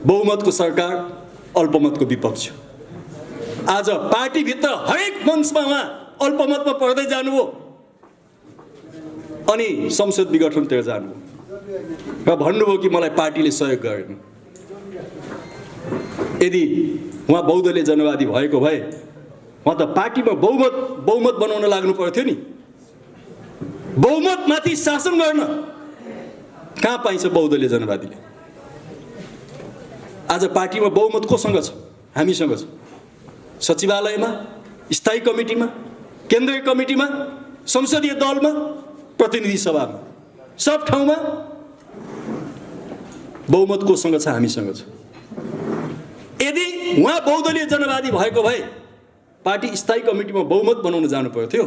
बहुमतको सरकार, अल्पमतको विपक्ष। आज पार्टीभित्र हरेक मञ्चमा उहाँ अल्पमतमा पर्दै जानुभयो अनि संसद विघटनतिर जानुभयो र भन्नुभयो कि मलाई पार्टीले सहयोग गरेन। यदि उहाँ बहुदलीय जनवादी भएको भए उहाँ त पार्टीमा बहुमत बनाउन लाग्नु पर्थ्यो नि। बहुमतमाथि शासन गर्न कहाँ पाइन्छ बहुदलीय जनवादीले? आज पार्टीमा बहुमत कोसँग छ? हामीसँग छ। सचिवालयमा, स्थायी कमिटीमा, केन्द्रीय कमिटीमा, संसदीय दलमा, प्रतिनिधि सभामा, सब ठाउँमा बहुमत कोसँग छ? हामीसँग छ। यदि उहाँ बहुदलीय जनवादी भएको भए पार्टी स्थायी कमिटीमा बहुमत बनाउन जानु पर्थ्यो,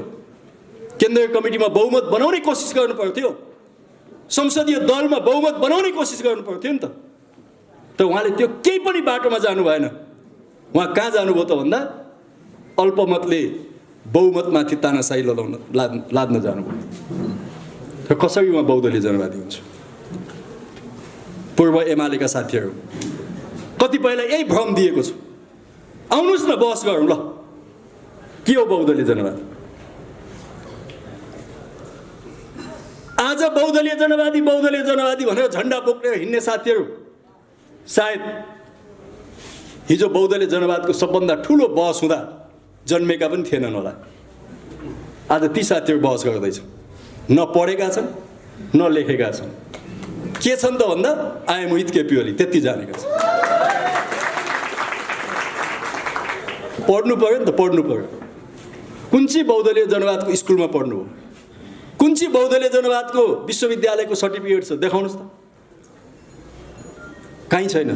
केन्द्रीय कमिटीमा बहुमत बनाउने कोसिस गर्नु पर्थ्यो, संसदीय दलमा बहुमत बनाउने कोसिस गर्नु पर्थ्यो नि त। तर उहाँले त्यो केही पनि बाटोमा जानु भएन। उहाँ कहाँ जानुभयो त भन्दा अल्पमतले बहुमतमाथि तानाशाही लाद्न जानुभयो। र कसरी उहाँ बहुदलीय जनवादी हुन्छ? पूर्व एमालेका साथीहरू कतिपयलाई यही भ्रम दिएको छ। आउनुहोस् न बहस गरौँ ल, के हो बहुदलीय जनवाद? आज बहुदलीय जनवादी भनेर झन्डा बोकेर हिँड्ने साथीहरू सायद हिजो बहुदलीय जनवादको सबभन्दा ठुलो बहस हुँदा जन्मेका पनि थिएनन् होला। आज ती साथीहरू बहस गर्दैछन्। न पढेका छन् न लेखेका छन्। के छन् त भन्दा I am with KP Oli त्यति जानेका छन्। पढ्नु पर्यो नि त, पढ्नु पर्यो। कुन चाहिँ बहुदलीय जनवादको स्कुलमा पढ्नु हो? कुन चाहिँ बहुदलीय जनवादको विश्वविद्यालयको सर्टिफिकेट छ? देखाउनुहोस् त। कहीँ छैन।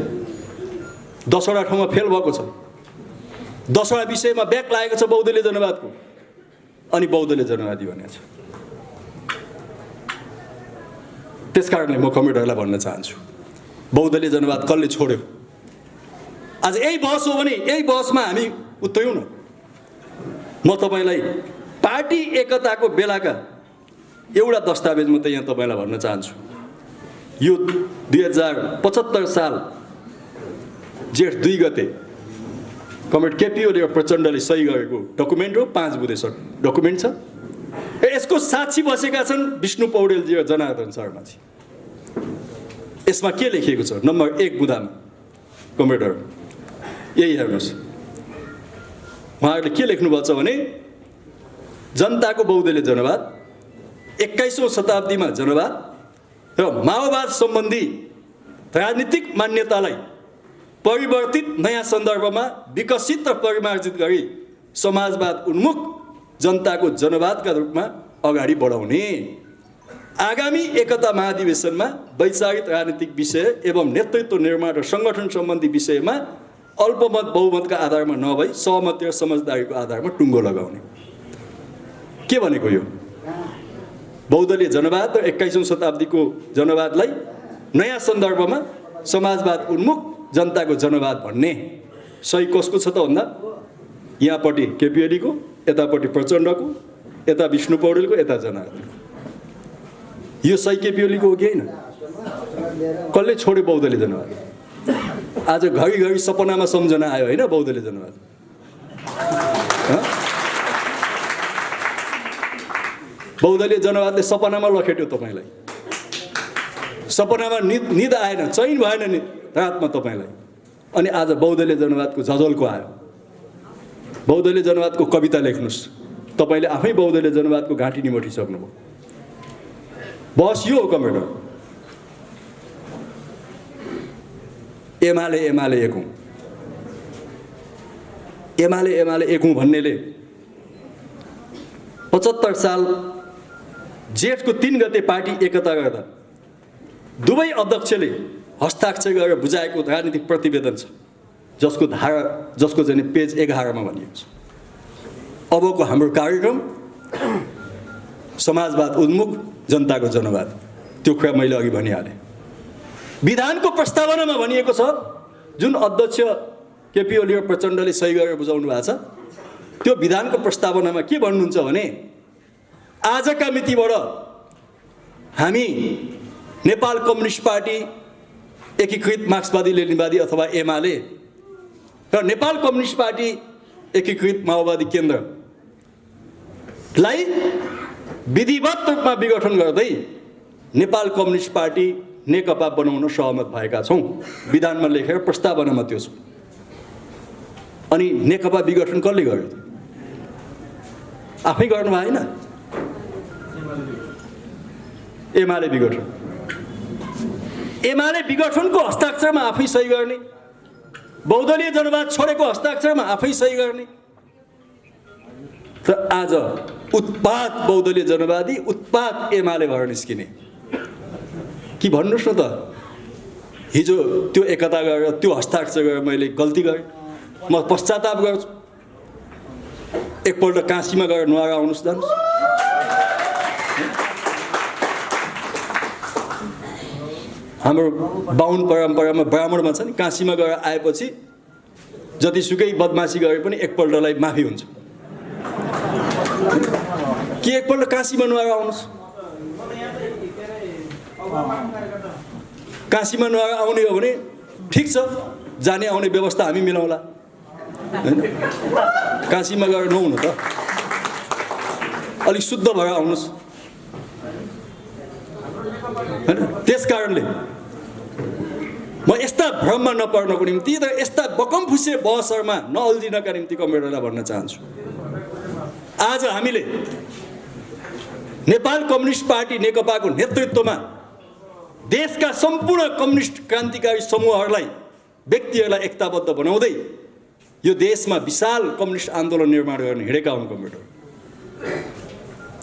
10वटा ठाउँमा फेल भएको छ। 10वटा विषयमा ब्याक लागेको छ बहुदलीय जनवादको, अनि बहुदलीय जनवादी भनेको छ। त्यसकारणले म कमेन्टहरूलाई भन्न चाहन्छु, बहुदलीय जनवाद कसले छोड्यो? आज यही बहस हो भने यही बहसमा हामी उत्रियौँ न। म तपाईँलाई पार्टी एकताको बेलाका एउटा दस्तावेज म त यहाँ तपाईँलाई भन्न चाहन्छु। यो 2075 साल जेठ 2 गते कमरेड केपी ओली र प्रचण्डले सही गरेको डकुमेन्ट हो। 5 बुँदे डकुमेन्ट छ। यसको साक्षी बसेका छन् विष्णु पौडेलजी र जनार्दन शर्माजी। यसमा के लेखिएको छ? नम्बर 1 बुँदामा कमरेडहरू यही हेर्नुहोस्। उहाँहरूले के लेख्नुभएको छ भने जनताको बहुदलीय जनवाद, 21औं शताब्दीमा जनवाद र माओवाद सम्बन्धी राजनीतिक मान्यतालाई परिवर्तित नयाँ सन्दर्भमा विकसित र परिमार्जित गरी समाजवाद उन्मुख जनताको जनवादका रूपमा अगाडि बढाउने। आगामी एकता महाधिवेशनमा वैचारिक राजनीतिक विषय एवं नेतृत्व निर्माण र सङ्गठन सम्बन्धी विषयमा अल्पमत बहुमतका आधारमा नभई सहमति र समझदारीको आधारमा टुङ्गो लगाउने। के भनेको यो? बहुदलीय जनवाद र 21औं शताब्दीको जनवादलाई नयाँ सन्दर्भमा समाजवाद उन्मुख जनताको जनवाद भन्ने। सही कसको छ त भन्दा यहाँपट्टि केपी ओलीको, यतापट्टि प्रचण्डको, यता विष्णु पौडेलको, यता जनार्दनको। यो सही केपी ओलीको हो कि होइन? कसले छोड्यो बहुदलीय जनवाद? आज घरिघरि सपनामा सम्झना आयो होइन बहुदलीय जनवाद? बहुदलीय जनवादले सपनामा लखेट्यो तपाईँलाई। सपनामा निद आएन, चैन भएन रातमा तपाईँलाई। अनि आज बहुदलीय जनवादको झझल्को आयो। बहुदलीय जनवादको कविता लेख्नुस्, तपाईले आफै बहुदलीय जनवादको घाँटी निमोठिसक्नुभयो। बस यो हो कमरेडर। एमाले एक हौँ, एमाले एक हौँ भन्नेले 75 साल जेठको 3 गते पार्टी एकता गर्दा दुवै अध्यक्षले हस्ताक्षर गरेर बुझाएको राजनीतिक प्रतिवेदन छ, जसको चाहिँ पेज 11 मा भनिएको छ, अबको हाम्रो कार्यक्रम समाजवाद उन्मुख, जनताको जनवाद। त्यो कुरा मैले अघि भनिहालेँ। विधानको प्रस्तावनामा भनिएको छ, जुन अध्यक्ष केपी ओली र प्रचण्डले सही गरेर बुझाउनु भएको छ, त्यो विधानको प्रस्तावनामा के भन्नुहुन्छ भने आजका मितिबाट हामी नेपाल कम्युनिस्ट पार्टी, एकीकृत मार्क्सवादी लेनिनवादी अथवा एमाले र नेपाल कम्युनिस्ट पार्टी एकीकृत माओवादी केन्द्रलाई विधिवत रूपमा विघटन गर्दै नेपाल कम्युनिस्ट पार्टी नेकपा बनाउन सहमत भएका छौँ। विधानमा लेखेर प्रस्तावनामा त्यो छ। अनि नेकपा विघटन कसले गर्यो? आफै गर्नु भएन, एमाले विघटन। एमाले विघटनको हस्ताक्षरमा आफै सही गर्ने, बहुदलीय जनवाद छोडेको हस्ताक्षरमा आफै सही गर्ने। र आज उत्पात बहुदलीय जनवादी, उत्पात एमाले भएर निस्किने कि भन्नुहोस् न त। हिजो त्यो एकता गरेर त्यो हस्ताक्षर गरेर मैले गल्ती गरेँ, म पश्चाताप गर्छु। एकपल्ट काशीमा गएर नुहाएर आउनुहोस्, जानुहोस्। हाम्रो बाहुन परम्परामा ब्राह्मणमा छ नि, काशीमा गएर आएपछि जतिसुकै बदमासी गरे पनि एकपल्टलाई माफी हुन्छ। कि एकपल्ट काशीमा नुहाएर आउनुहोस्। काशीमा नुहाएर आउने हो भने ठिक छ, जाने आउने व्यवस्था हामी मिलाउँला, हैन? काशीमा गएर नुहाउनु त, अलिक शुद्ध भएर आउनुहोस्, हैन? त्यस कारणले म यस्ता भ्रममा नपर्नको निम्ति र यस्ता बकमफुसे बहसहरूमा नअल्झिनका निम्ति कमरेडरलाई भन्न चाहन्छु। आज हामीले नेपाल कम्युनिस्ट पार्टी नेकपाको नेतृत्वमा देशका सम्पूर्ण कम्युनिस्ट क्रान्तिकारी समूहहरूलाई, व्यक्तिहरूलाई एकताबद्ध बनाउँदै यो देशमा विशाल कम्युनिस्ट आन्दोलन निर्माण गर्न हिँडेका हुन्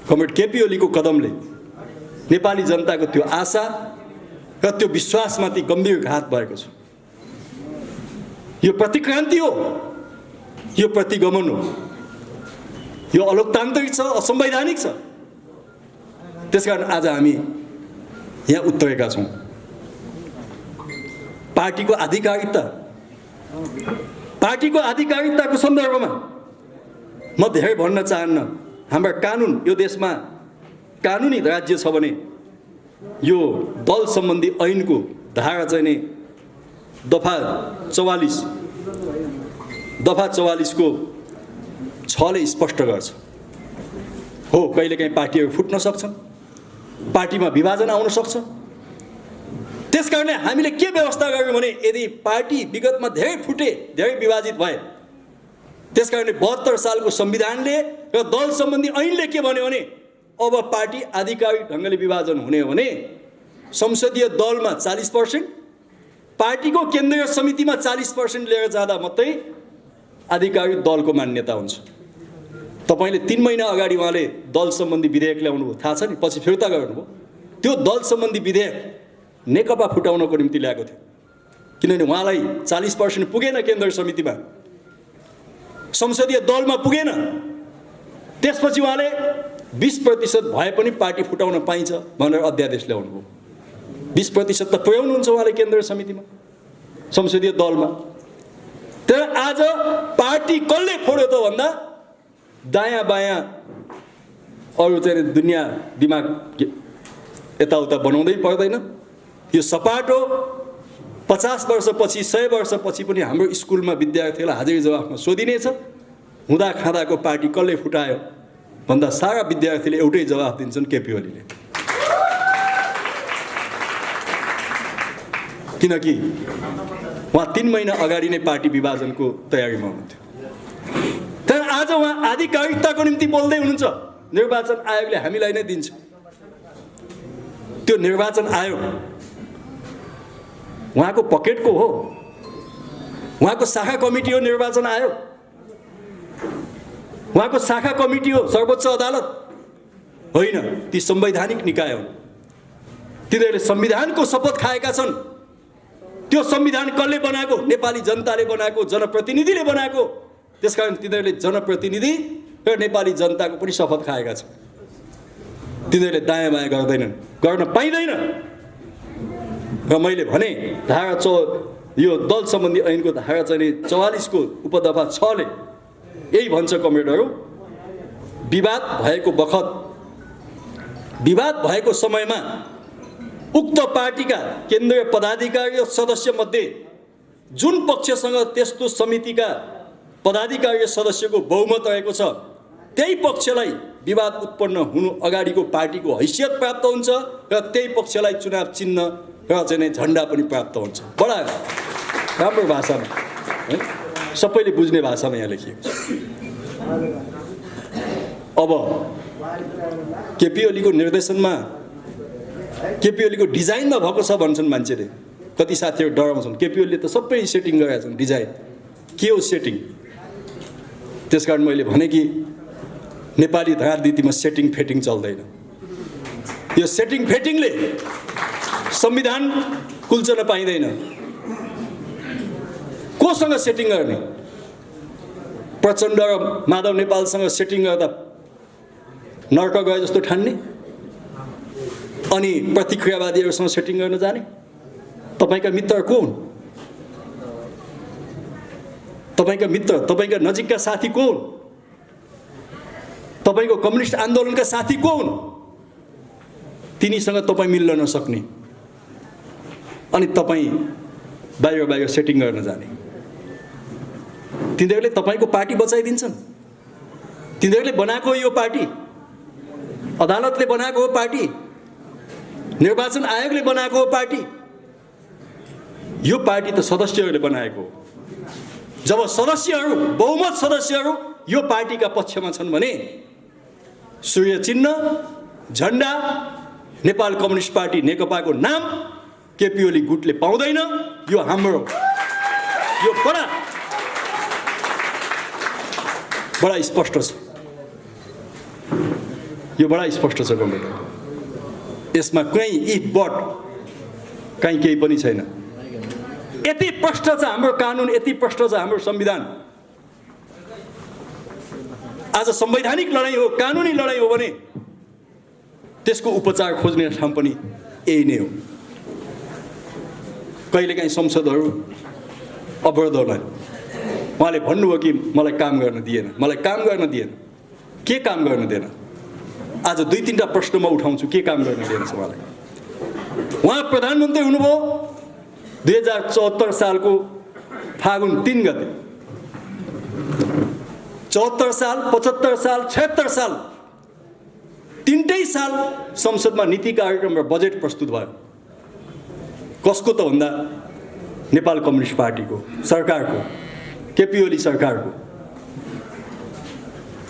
कमरेड केपी ओलीको कदमले नेपाली जनताको त्यो आशा र त्यो विश्वासमाथि गम्भीर घात भएको छ। यो प्रतिक्रान्ति हो, यो प्रतिगमन हो, यो अलोकतान्त्रिक छ, असंवैधानिक छ। त्यसकारण आज हामी यहाँ उत्रेका छौँ। पार्टीको आधिकारिकताको सन्दर्भमा म धेरै भन्न चाहन्न। हाम्रा कानुन, यो देशमा कानुनी राज्य छ भने यो दल सम्बन्धी ऐनको धारा चाहिँ नै दफा 44 को 6 ले स्पष्ट गर्छ। हो, कहिलेकाहीँ पार्टीहरू फुट्न सक्छन्, पार्टीमा विभाजन आउन सक्छ। त्यसकारणले हामीले के व्यवस्था गर्यौँ भने यदि पार्टी विगतमा धेरै फुटे, धेरै विभाजित भए, त्यसकारणले 72 सालको संविधानले र दल सम्बन्धी ऐनले के भन्यो भने अब पार्टी आधिकारिक ढङ्गले विभाजन हुने हो भने संसदीय दलमा 40%, पार्टीको केन्द्रीय समितिमा 40% लिएर जाँदा मात्रै आधिकारिक दलको मान्यता हुन्छ। तपाईले 3 महिना अगाडि उहाँले दल सम्बन्धी विधेयक ल्याउनुभयो, थाहा छ नि, पछि फिर्ता गर्नुभयो। त्यो दल सम्बन्धी विधेयक नेकपा फुटाउनको निम्ति ल्याएको थियो, किनभने उहाँलाई 40% पुगेन केन्द्रीय समितिमा, संसदीय दलमा पुगेन। त्यसपछि उहाँले 20% भए पनि पार्टी फुटाउन पाइन्छ भनेर अध्यादेश ल्याउनुभयो। 20% त पुर्याउनुहुन्छ उहाँले केन्द्रीय समितिमा, संसदीय दलमा। तर आज पार्टी कसले फोड्यो त भन्दा दायाँ बायाँ अरू चाहिँ दुनियाँ दिमाग यताउता बनाउँदै पर्दैन। यो सपाट हो। 50 वर्षपछि 100 वर्षपछि पनि हाम्रो स्कुलमा विद्यार्थीलाई हाजिरी जवाफमा सोधिनेछ, हुँदा खाँदाको पार्टी कसले फुटायो भन्दा सारा विद्यार्थीले एउटै जवाफ दिन्छन्, केपी ओलीले। किनकि उहाँ 3 महिना अगाडि नै पार्टी विभाजनको तयारीमा हुनुहुन्थ्यो। तर आज उहाँ आधिकारिकताको निम्ति बोल्दै हुनुहुन्छ। निर्वाचन आयोगले हामीलाई नै दिन्छ। त्यो निर्वाचन आयोग उहाँको पकेटको हो, उहाँको शाखा कमिटी हो निर्वाचन आयोग, उहाँको शाखा कमिटी हो सर्वोच्च अदालत होइन, ती संवैधानिक निकाय हुन्। तिनीहरूले संविधानको शपथ खाएका छन्। त्यो संविधान कसले बनाएको? नेपाली जनताले बनाएको, जनप्रतिनिधिले बनाएको। त्यसकारण तिनीहरूले जनप्रतिनिधि र नेपाली जनताको पनि शपथ खाएका छन्। तिनीहरूले दायाँ बायाँ गर्दैनन्, गर्न पाइँदैन। र मैले भने धारा यो दल सम्बन्धी ऐनको धारा चाहिँ 44 को उपदफा 6 ले यही भन्छ कमरेडहरू, विवाद भएको बखत, विवाद भएको समयमा उक्त पार्टीका केन्द्रीय पदाधिकारी र सदस्य मध्ये जुन पक्षसँग त्यस्तो समितिका पदाधिकारी र सदस्यको बहुमत रहेको छ, त्यही पक्षलाई विवाद उत्पन्न हुनु अगाडिको पार्टीको हैसियत प्राप्त हुन्छ र त्यही पक्षलाई चुनाव चिन्ह र चाहिँ झन्डा पनि प्राप्त हुन्छ। बडा राम्रो भाषामा है, सबैले बुझ्ने भाषामा यहाँ लेखिएको छ। अब केपी ओलीको निर्देशनमा, केपी ओलीको डिजाइनमा भएको छ भन्छन् मान्छेले। कति साथीहरू डराउँछन्, केपी ओलीले त सबै सेटिङ गरेका छन्। डिजाइन के हो सेटिङ? त्यसकारण मैले भने कि नेपाली राजनीतिमा सेटिङ फेटिङ चल्दैन। यो सेटिङ फेटिङले संविधान कुल्चन पाइँदैन। कोसँग सेटिङ गर्ने? प्रचण्ड र माधव नेपालसँग सेटिङ गर्दा नर्क गए जस्तो ठान्ने अनि प्रतिक्रियावादीहरूसँग सेटिङ गर्न जाने? तपाईँका मित्र को हुन्? तपाईँका मित्र, तपाईँका नजिकका साथी को हुन्? तपाईँको कम्युनिस्ट आन्दोलनका साथी को हुन्? तिनीसँग तपाईँ मिल्न नसक्ने अनि तपाईँ बाहिर बाहिर सेटिङ गर्न जाने। तिनीहरूले तपाईँको पार्टी बचाइदिन्छन्। तिनीहरूले बनाएको यो पार्टी, अदालतले बनाएको हो पार्टी, निर्वाचन आयोगले बनाएको हो पार्टी। यो पार्टी त सदस्यहरूले बनाएको हो। जब सदस्यहरू, बहुमत सदस्यहरू यो पार्टीका पक्षमा छन् भने सूर्य चिन्ह, झन्डा, नेपाल कम्युनिस्ट पार्टी नेकपाको नाम केपी ओली गुटले पाउँदैन। यो हाम्रो, यो बडा स्पष्ट छ। यो बडा स्पष्ट छ कमरेड। यसमा कहीँ इफ बट कहीँ केही पनि छैन। यति प्रष्ट छ हाम्रो कानुन, यति प्रष्ट छ हाम्रो संविधान। आज संवैधानिक लडाईँ हो, कानुनी लडाईँ हो भने त्यसको उपचार खोज्ने ठाउँ पनि यही नै हो। कहिलेकाहीँ संसदहरू अवरोध होला। उहाँले भन्नुभयो कि मलाई काम गर्न दिएन, मलाई काम गर्न दिएन। के काम गर्न दिएन? आज 2-3टा प्रश्न म उठाउँछु। के काम गर्न दिएन छ उहाँलाई? उहाँ प्रधानमन्त्री हुनुभयो 2074 सालको फागुन 3 गते। 74 साल, 75 साल, 76 साल, 3टै साल संसदमा नीति कार्यक्रम र बजेट प्रस्तुत भयो। कसको त भन्दा नेपाल कम्युनिस्ट पार्टीको, सरकारको, केपी ओली सरकारको।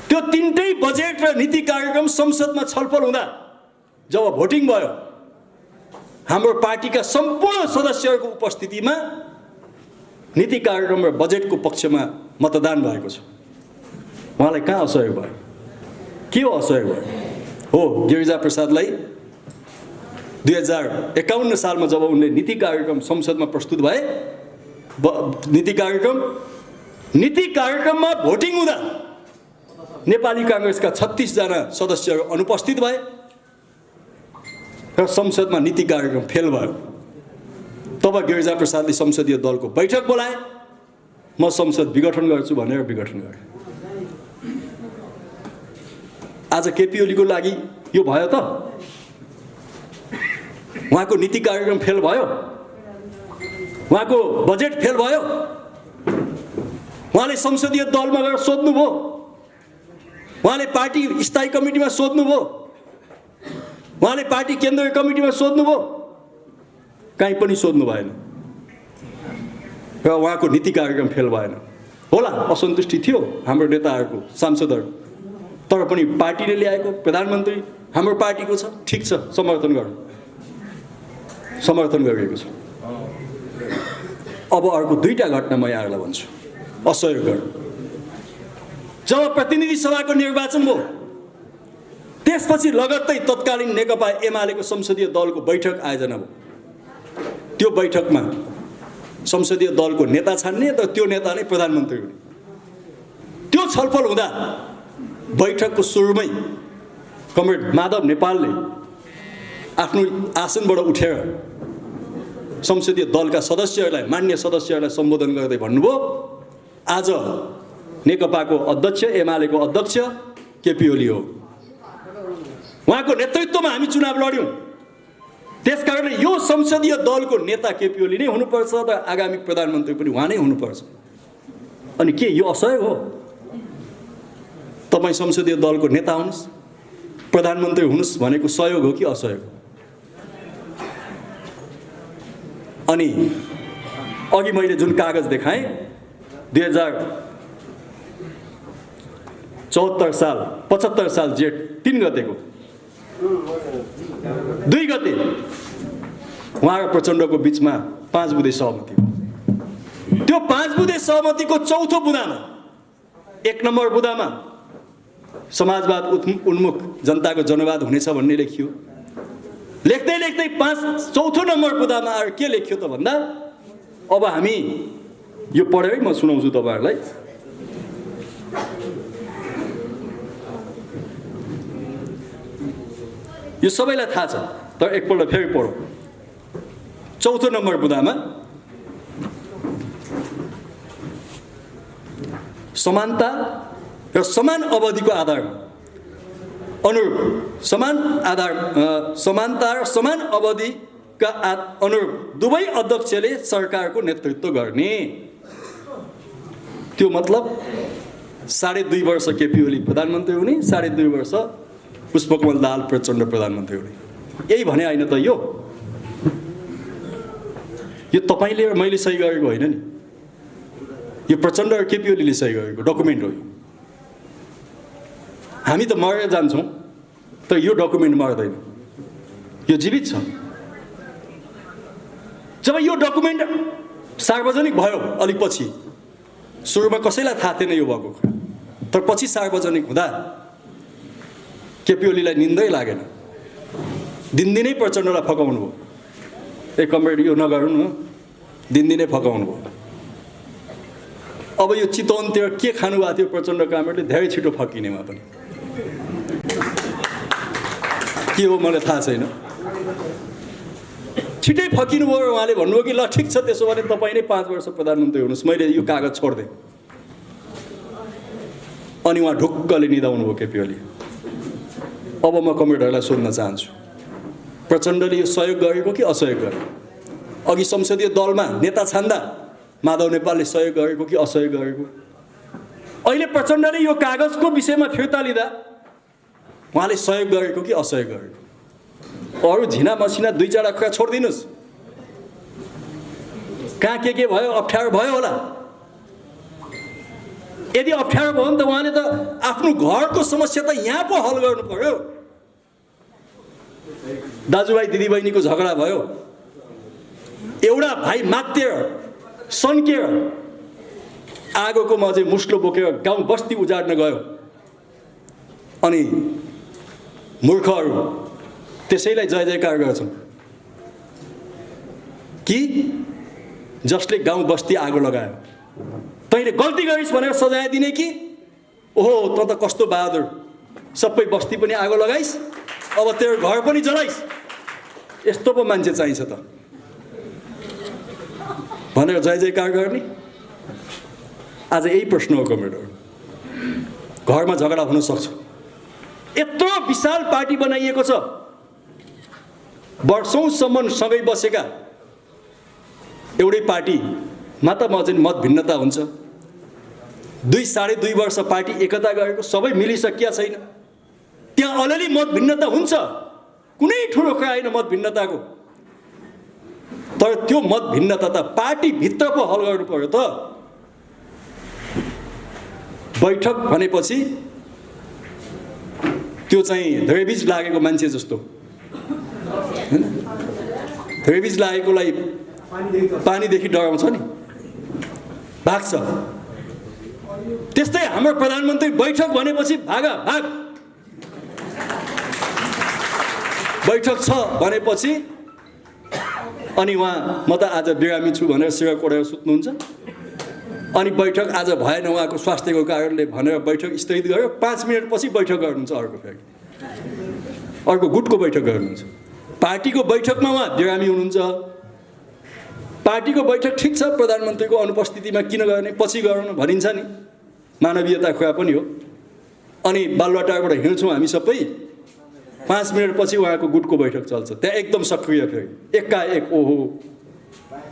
त्यो 3टै बजेट र नीति कार्यक्रम संसदमा छलफल हुँदा जब भोटिङ भयो, हाम्रो पार्टीका सम्पूर्ण सदस्यहरूको उपस्थितिमा नीति कार्यक्रम र बजेटको पक्षमा मतदान भएको छ। उहाँलाई कहाँ असहयोग भयो? के हो असहयोग भयो? हो, गिरिजा प्रसादलाई 2051 सालमा जब उनले नीति कार्यक्रम संसदमा प्रस्तुत भए, नीति कार्यक्रममा भोटिङ हुँदा नेपाली काङ्ग्रेसका 36 जना सदस्यहरू अनुपस्थित भए र संसदमा नीति कार्यक्रम फेल भयो। तब गिरिजा प्रसादले संसदीय दलको बैठक बोलाए। म संसद विघटन गर्छु भनेर विघटन गरे। आज केपी ओलीको लागि यो भयो त? उहाँको नीति कार्यक्रम फेल भयो, उहाँको बजेट फेल भयो। उहाँले संसदीय दलमा गएर सोध्नुभयो, उहाँले पार्टी स्थायी कमिटीमा सोध्नुभयो, उहाँले पार्टी केन्द्रीय कमिटीमा सोध्नुभयो, कहीँ पनि सोध्नु भएन। र उहाँको नीति कार्यक्रम फेल भएन होला। असन्तुष्टि थियो हाम्रो नेताहरूको, सांसदहरू, तर पनि पार्टीले ल्याएको प्रधानमन्त्री हाम्रो पार्टीको छ, ठिक छ, समर्थन गर्नु, समर्थन गरिएको छ। अब अर्को दुईटा घटना म यहाँहरूलाई भन्छु असहयोग गर्नु। जब प्रतिनिधि सभाको निर्वाचन भयो त्यसपछि लगत्तै तत्कालीन नेकपा एमालेको संसदीय दलको बैठक आयोजना भयो। त्यो बैठकमा संसदीय दलको नेता छान्ने र त्यो नेता नै प्रधानमन्त्री हुने। त्यो छलफल हुँदा बैठकको सुरुमै कमरेड माधव नेपालले आफ्नो आसनबाट उठेर संसदीय दलका सदस्यहरूलाई, मान्य सदस्यहरूलाई सम्बोधन गर्दै भन्नुभयो, आज नेकपाको अध्यक्ष, एमालेको अध्यक्ष केपी ओली हो। उहाँको नेतृत्वमा हामी चुनाव लड्यौँ, त्यसकारणले यो संसदीय दलको नेता केपी ओली नै हुनुपर्छ र आगामी प्रधानमन्त्री पनि उहाँ नै हुनुपर्छ। अनि के यो असहयोग हो? तपाईँ संसदीय दलको नेता हुनुहोस्, प्रधानमन्त्री हुनुहोस् भनेको सहयोग हो कि असहयोग? अनि अघि मैले जुन कागज देखाएँ 2074 साल 75 साल जेठ 3 गतेको 2 गते उहाँ र प्रचण्डको बिचमा 5 बुँदे सहमति हो। त्यो 5 बुँदे सहमतिको चौथो बुँदामा, 1 नम्बर बुँदामा समाजवाद उन्मुख जनताको जनवाद हुनेछ भन्ने लेखियो। लेख्दै लेख्दै चौथो नम्बर बुँदामा आएर के लेखियो त भन्दा, अब हामी यो पढेरै म सुनाउँछु तपाईँहरूलाई। यो सबैलाई थाहा छ तर एकपल्ट फेरि पढौँ। चौथो नम्बर बुँदामा समानता र समान अवधिको आधारमा अनुरूप समानता र समान अवधिका अनुरूप दुवै अध्यक्षले सरकारको नेतृत्व गर्ने। त्यो मतलब 2.5 वर्ष केपी ओली प्रधानमन्त्री हुने, 2.5 वर्ष पुष्पकमल दाहाल प्रचण्ड प्रधानमन्त्री हुने। यही भने होइन त? यो तपाईँले र मैले सही गरेको होइन नि, यो प्रचण्ड र केपी ओलीले सही गरेको डकुमेन्ट हो। हामी त मरेर जान्छौँ तर यो डकुमेन्ट मर्दैन, यो जीवित छ। जब यो डकुमेन्ट सार्वजनिक भयो अलिक पछि, सुरुमा कसैलाई थाहा थिएन यो भएको कुरा, तर पछि सार्वजनिक हुँदा केपी ओलीलाई निन्दै लागेन, दिनदिनै प्रचण्डलाई फकाउनु भयो। ए कमरेड यो नगर्नु, दिनदिनै फकाउनु भयो। अब यो चितवनतिर के खानुभएको थियो प्रचण्ड कामरेडले, धेरै छिटो फकिनेमा पनि के हो मलाई थाहा छैन, छिटै फकिनु भयो। उहाँले भन्नुभयो कि ल ठिक छ, त्यसो भने तपाईँ नै 5 वर्ष प्रधानमन्त्री हुनुहोस्, मैले यो कागज छोड्देँ। अनि उहाँ ढुक्कले निदाउनु भयो केपी ओली। अब म कमरेडहरूलाई सोध्न चाहन्छु, प्रचण्डले यो सहयोग गरेको कि असहयोग गरेको? अघि संसदीय दलमा नेता छान्दा माधव नेपालले सहयोग गरेको कि असहयोग गरेको? अहिले प्रचण्डले यो कागजको विषयमा फिर्ता लिँदा उहाँले सहयोग गरेको कि असहयोग गरेको? अरू झिना मसिना 2-4 कुरा छोडिदिनुहोस्, कहाँ के भयो, अप्ठ्यारो भयो होला। यदि अप्ठ्यारो भयो भने त उहाँले त आफ्नो घरको समस्या त यहाँ पो हल गर्नु पर्यो। दाजुभाइ दिदीबहिनीको झगडा भयो, एउटा भाइ मात्तेर सन्केर आगोको मझै मुस्लो बोकेर गाउँ बस्ती उजाड्न गयो, अनि मूर्खहरू त्यसैलाई जय जयकार गर्छन् कि जसले गाउँ बस्ती आगो लगायो तैँले गल्ती गरिस् भनेर सजाय दिने कि ओहो त त कस्तो बहादुर, सबै बस्ती पनि आगो लगाइस्, अब तेरो घर पनि जलाइस्, यस्तो पो मान्छे चाहिन्छ त भनेर जय जयकार गर्ने? आज यही प्रश्न हो कमरेडहरू। घरमा झगडा हुन सक्छ, यत्रो विशाल पार्टी बनाइएको छ, वर्षौंसम्म सँगै बसेका एउटै पार्टीमा त मत भिन्नता हुन्छ। 2-2.5 वर्ष पार्टी एकता गरेको, सबै मिलिसकिया छैन, त्यहाँ अलिअलि मत भिन्नता हुन्छ, कुनै ठुलो कुरा होइन मत भिन्नताको। तर त्यो मत भिन्नता त पार्टीभित्र पो हल गर्नु पर्यो त। बैठक भनेपछि त्यो चाहिँ धेरैबीज लागेको मान्छे जस्तो हैन, धेरैबीज लागेकोलाई पानीदेखि डराउँछ नि, भाग्छ। त्यस्तै हाम्रो प्रधानमन्त्री बैठक भनेपछि भागा भाग, बैठक छ भनेपछि अनि उहाँ म त आज बिरामी छु भनेर सिरा कोडेर सुत्नुहुन्छ, अनि बैठक आज भएन उहाँको स्वास्थ्यको कारणले भनेर बैठक स्थगित गर्यो, 5 मिनटपछि बैठक गर्नुहुन्छ अर्को फेरि, अर्को गुटको बैठक गर्नुहुन्छ। पार्टीको बैठकमा उहाँ बिरामी हुनुहुन्छ, पार्टीको बैठक ठिक छ प्रधानमन्त्रीको अनुपस्थितिमा किन गर्ने, पछि गराउनु भनिन्छ नि, मानवीयता कुरा पनि हो। अनि बालुवाटारबाट हिँड्छौँ हामी सबै, 5 मिनटपछि उहाँको गुटको बैठक चल्छ, त्यहाँ एकदम सक्रिय फेरि एकाएक ओहो,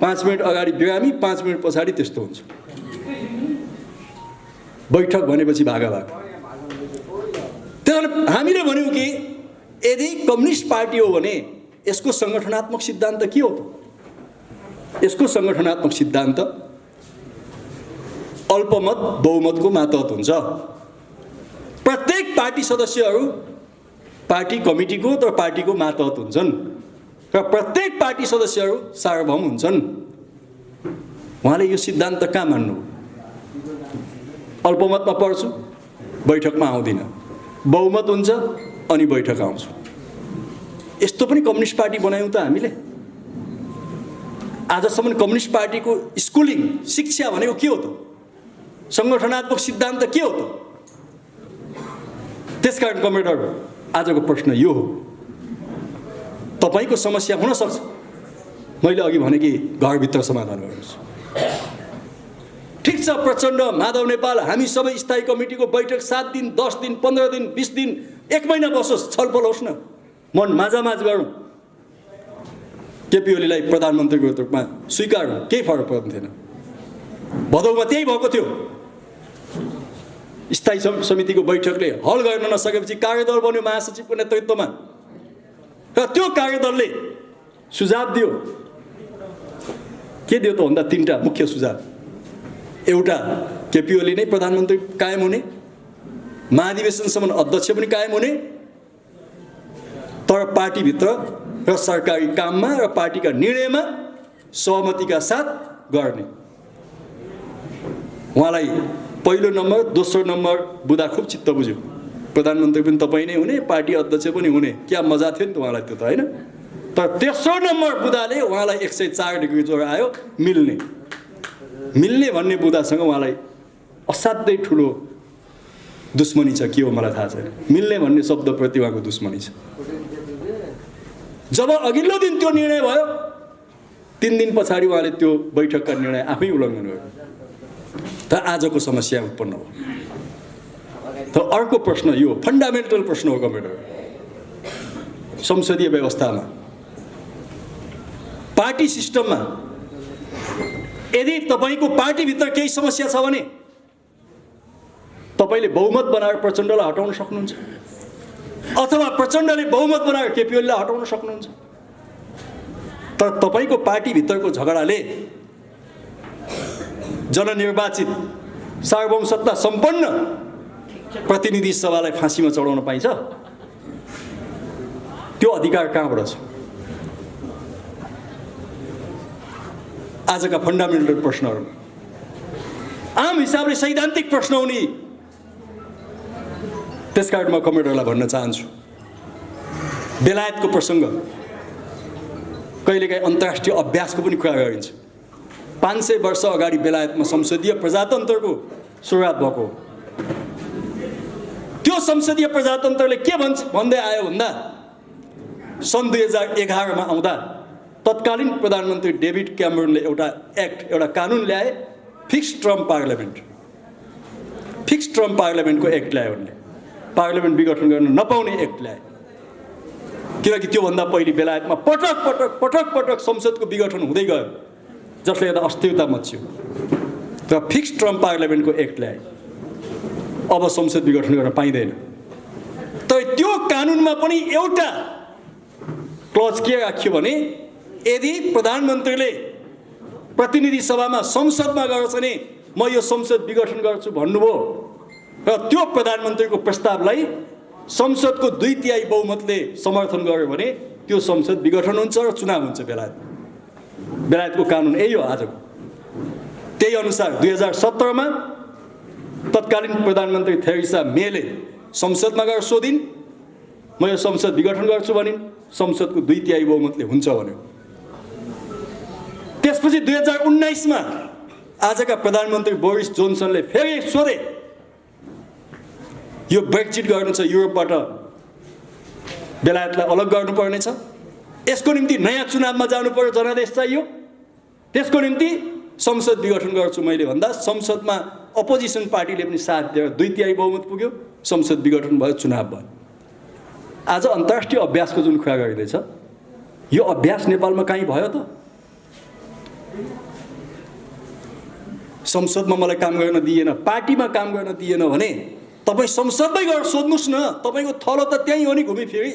5 मिनट अगाडि बिरामी, 5 मिनट पछाडि त्यस्तो हुन्छ। बैठक भनेपछि भागाभाग। त्यही हामीले भन्यौँ कि यदि कम्युनिस्ट पार्टी हो भने यसको सङ्गठनात्मक सिद्धान्त के हो त? यसको सङ्गठनात्मक सिद्धान्त अल्पमत बहुमतको मातहत हुन्छ। प्रत्येक पार्टी सदस्यहरू पार्टी कमिटीको तर पार्टीको मातहत हुन्छन् र प्रत्येक पार्टी सदस्यहरू सार्वभौम हुन्छन्। उहाँले यो सिद्धान्त कहाँ मान्नु? अल्पमतमा पढ्छु बैठकमा आउँदिन, बहुमत हुन्छ अनि बैठक आउँछु। यस्तो पनि कम्युनिस्ट पार्टी बनायौँ त हामीले? आजसम्म कम्युनिस्ट पार्टीको स्कुलिङ शिक्षा भनेको के हो त? सङ्गठनात्मक सिद्धान्त के हो त? त्यसकारण कमरेडर आजको प्रश्न यो हो, तपाईँको समस्या हुन सक्छ मैले अघि भने कि घरभित्र समाधान गर्नुहोस्। ठिक छ, प्रचण्ड, माधव नेपाल, हामी सबै स्थायी कमिटीको बैठक 7 दिन 10 दिन 15 दिन 20 दिन 1 महिना बसोस्, छलफल होस् न, मन माझामाझ गरौँ, केपी ओलीलाई प्रधानमन्त्रीको रूपमा स्वीकारौँ, केही फरक पर्दैन थिएन। भदौमा त्यही भएको थियो, स्थायी समितिको बैठकले हल गर्न नसकेपछि कार्यदल बन्यो महासचिवको नेतृत्वमा, र त्यो कार्यदलले सुझाव दियो। के दियो त भन्दा 3टा मुख्य सुझाव। एउटा, केपी ओली नै प्रधानमन्त्री कायम हुने, महाधिवेशनसम्म अध्यक्ष पनि कायम हुने, तर पार्टीभित्र र सरकारी काममा र पार्टीका निर्णयमा सहमतिका साथ गर्ने। उहाँलाई पहिलो नम्बर दोस्रो नम्बर बुदा खुब चित्त बुझ्यो, प्रधानमन्त्री पनि तपाईँ नै हुने, पार्टी अध्यक्ष पनि हुने, क्या मजा थियो नि त उहाँलाई त्यो त, होइन? तर तेस्रो नम्बर बुदाले उहाँलाई 104 डिग्री ज्वरो आयो, मिल्ने भन्ने बुदासँग उहाँलाई असाध्यै ठुलो दुश्मनी छ। के हो मलाई थाहा छैन, मिल्ने भन्ने शब्दप्रति उहाँको दुश्मनी छ। जब अघिल्लो दिन त्यो निर्णय भयो, 3 दिन पछाडि उहाँले त्यो बैठकका निर्णय आफै उल्लङ्घन गर्यो, त आजको समस्या उत्पन्न हो। त अर्को प्रश्न यो फन्डामेन्टल प्रश्न हो कमरेडर, संसदीय व्यवस्थामा, पार्टी सिस्टममा यदि तपाईँको पार्टीभित्र केही समस्या छ भने तपाईँले बहुमत बनाएर प्रचण्डलाई हटाउन सक्नुहुन्छ, अथवा प्रचण्डले बहुमत बनाएर केपी ओलीलाई हटाउन सक्नुहुन्छ। तर तपाईँको पार्टीभित्रको झगडाले जननिर्वाचित सार्वभौम सत्ता सम्पन्न प्रतिनिधि सभालाई फाँसीमा चढाउन पाइन्छ? त्यो अधिकार कहाँबाट छ? आजका फन्डामेन्टल प्रश्नहरू आम हिसाबले सैद्धान्तिक प्रश्न हुने। त्यसकारण म कमरेडरलाई भन्न चाहन्छु, बेलायतको प्रसङ्ग कहिलेकाहीँ अन्तर्राष्ट्रिय अभ्यासको पनि कुरा गरिन्छ। 500 वर्ष अगाडि बेलायतमा संसदीय प्रजातन्त्रको सुरुवात भएको। त्यो संसदीय प्रजातन्त्रले के भन्दै आयो भन्दा, सन् 2011 मा आउँदा तत्कालीन प्रधानमन्त्री डेभिड क्यामेरुनले एउटा कानुन ल्याए, फिक्स्ड टर्म पार्लियामेन्टको एक्ट ल्यायो। उनले पार्लियामेन्ट विघटन गर्न नपाउने एक्ट ल्याए, किनकि त्योभन्दा पहिले बेलायतमा पटक पटक संसदको विघटन हुँदै गयो, जसले गर्दा अस्थिरता मच्यो। र फिक्स्ड टर्म पार्लियामेन्टको एक्ट ल्याए, अब संसद विघटन गर्न पाइँदैन। तर त्यो कानुनमा पनि एउटा क्लज के राख्यो भने, यदि प्रधानमन्त्रीले प्रतिनिधि सभामा संसदमा गएर चाहिँ म यो संसद विघटन गर्छु भन्नुभयो र त्यो प्रधानमन्त्रीको प्रस्तावलाई संसदको 2/3 बहुमतले समर्थन गर्यो भने त्यो संसद विघटन हुन्छ र चुनाव हुन्छ। बेलायतको कानुन यही हो आजको। त्यही अनुसार 2017 मा तत्कालीन प्रधानमन्त्री थेरेसा मेले संसदमा गएर सोधिन्, म यो संसद विघटन गर्छु भनिन्, संसदको 2/3 बहुमतले हुन्छ भन्यो। त्यसपछि 2019 मा आजका प्रधानमन्त्री बोरिस जोन्सनले फेरि सोधे, यो ब्रेक्जिट गर्नु छ, युरोपबाट बेलायतलाई अलग गर्नुपर्ने छ, यसको निम्ति नयाँ चुनावमा जानु पर्यो, जनादेश चाहियो, त्यसको निम्ति संसद विघटन गर्छु मैले भन्दा संसदमा अपोजिसन पार्टीले पनि साथ दिएर 2/3 बहुमत पुग्यो, संसद विघटन भयो, चुनाव भयो। आज अन्तर्राष्ट्रिय अभ्यासको जुन कुरा गरिँदैछ, यो अभ्यास नेपालमा कहीँ भयो त? संसदमा मलाई काम गर्न दिएन, पार्टीमा काम गर्न दिएन भने तपाईँ संसदमै गएर सोध्नुहोस् न। तपाईँको थलो त त्यहीँ हो नि, घुमिफिरी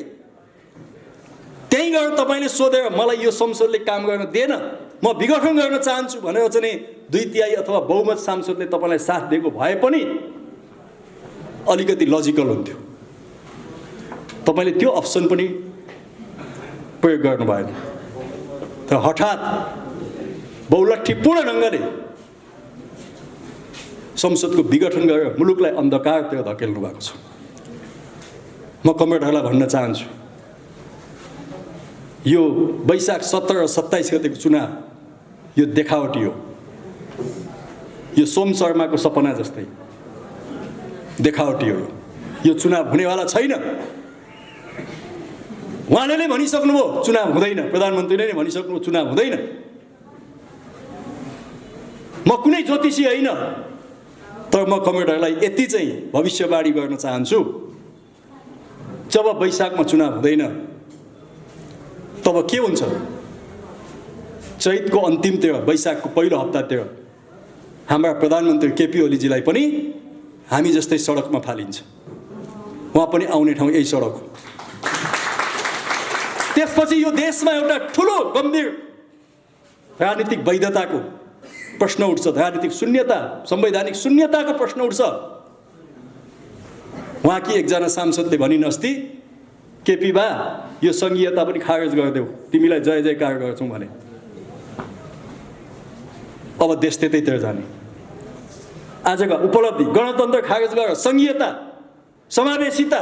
त्यहीँ गएर तपाईँले सोधेर मलाई यो संसदले काम गर्न दिएन, म विघटन गर्न चाहन्छु भनेर चाहिँ 2/3 अथवा बहुमत सांसदले तपाईँलाई साथ दिएको भए पनि अलिकति लजिकल हुन्थ्यो। तपाईँले त्यो अप्सन पनि प्रयोग गर्नु भएन। तर हठात बहुलट्ठीपूर्ण ढङ्गले संसदको विघटन गरेर मुलुकलाई अन्धकारतिर धकेल्नु भएको छ। म कमरेडहरूलाई भन्न चाहन्छु, यो वैशाख 17 र 27 गतेको चुनाव यो देखावटी हो। यो सोम शर्माको सपना जस्तै देखावटी हो। यो चुनाव हुनेवाला छैन। उहाँले नै भनिसक्नुभयो चुनाव हुँदैन, प्रधानमन्त्रीले नै भनिसक्नुभयो चुनाव हुँदैन। म कुनै ज्योतिषी होइन, तर म कमरेडहरूलाई यति चाहिँ भविष्यवाणी गर्न चाहन्छु, जब वैशाखमा चुनाव हुँदैन तब के हुन्छ? चैतको अन्तिमतिर, वैशाखको पहिलो हप्तातिर हाम्रा प्रधानमन्त्री केपी ओलीजीलाई पनि हामी जस्तै सडकमा फालिन्छ। उहाँ पनि आउने ठाउँ यही सडक हो। त्यसपछि यो देशमा एउटा ठुलो गम्भीर राजनीतिक वैधताको प्रश्न उठ्छ, राजनीतिक शून्यता, संवैधानिक शून्यताको प्रश्न उठ्छ। उहाँकी एकजना सांसदले भनिन् अस्ति, केपी बा यो संघीयता पनि खारेज गरिदेऊ, तिमीलाई जय जयकार गर्छौँ भने। अब देश त्यतैतिर जाने। आजका उपलब्धि गणतन्त्र खारेज गरेर संघीयता, समावेशिता,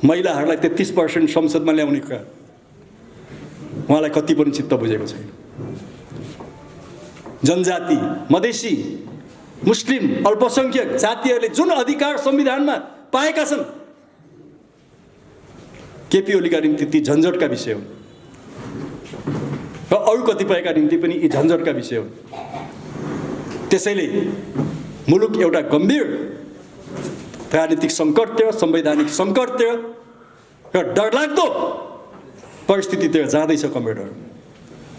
महिलाहरूलाई 33% संसदमा ल्याउने कुरा उहाँलाई कति पनि चित्त बुझेको छैन। जनजाति, मधेसी, मुस्लिम, अल्पसंख्यक जातिहरूले जुन अधिकार संविधानमा पाएका छन्, केपी ओलीका निम्ति ती झन्झटका विषय हुन् र अरू कतिपयका निम्ति पनि यी झन्झटका विषय हुन्। त्यसैले मुलुक एउटा गम्भीर राजनीतिक सङ्कटतिर, संवैधानिक सङ्कटतिर र डरलाग्दो परिस्थितितिर जाँदैछ कमरेडहरू।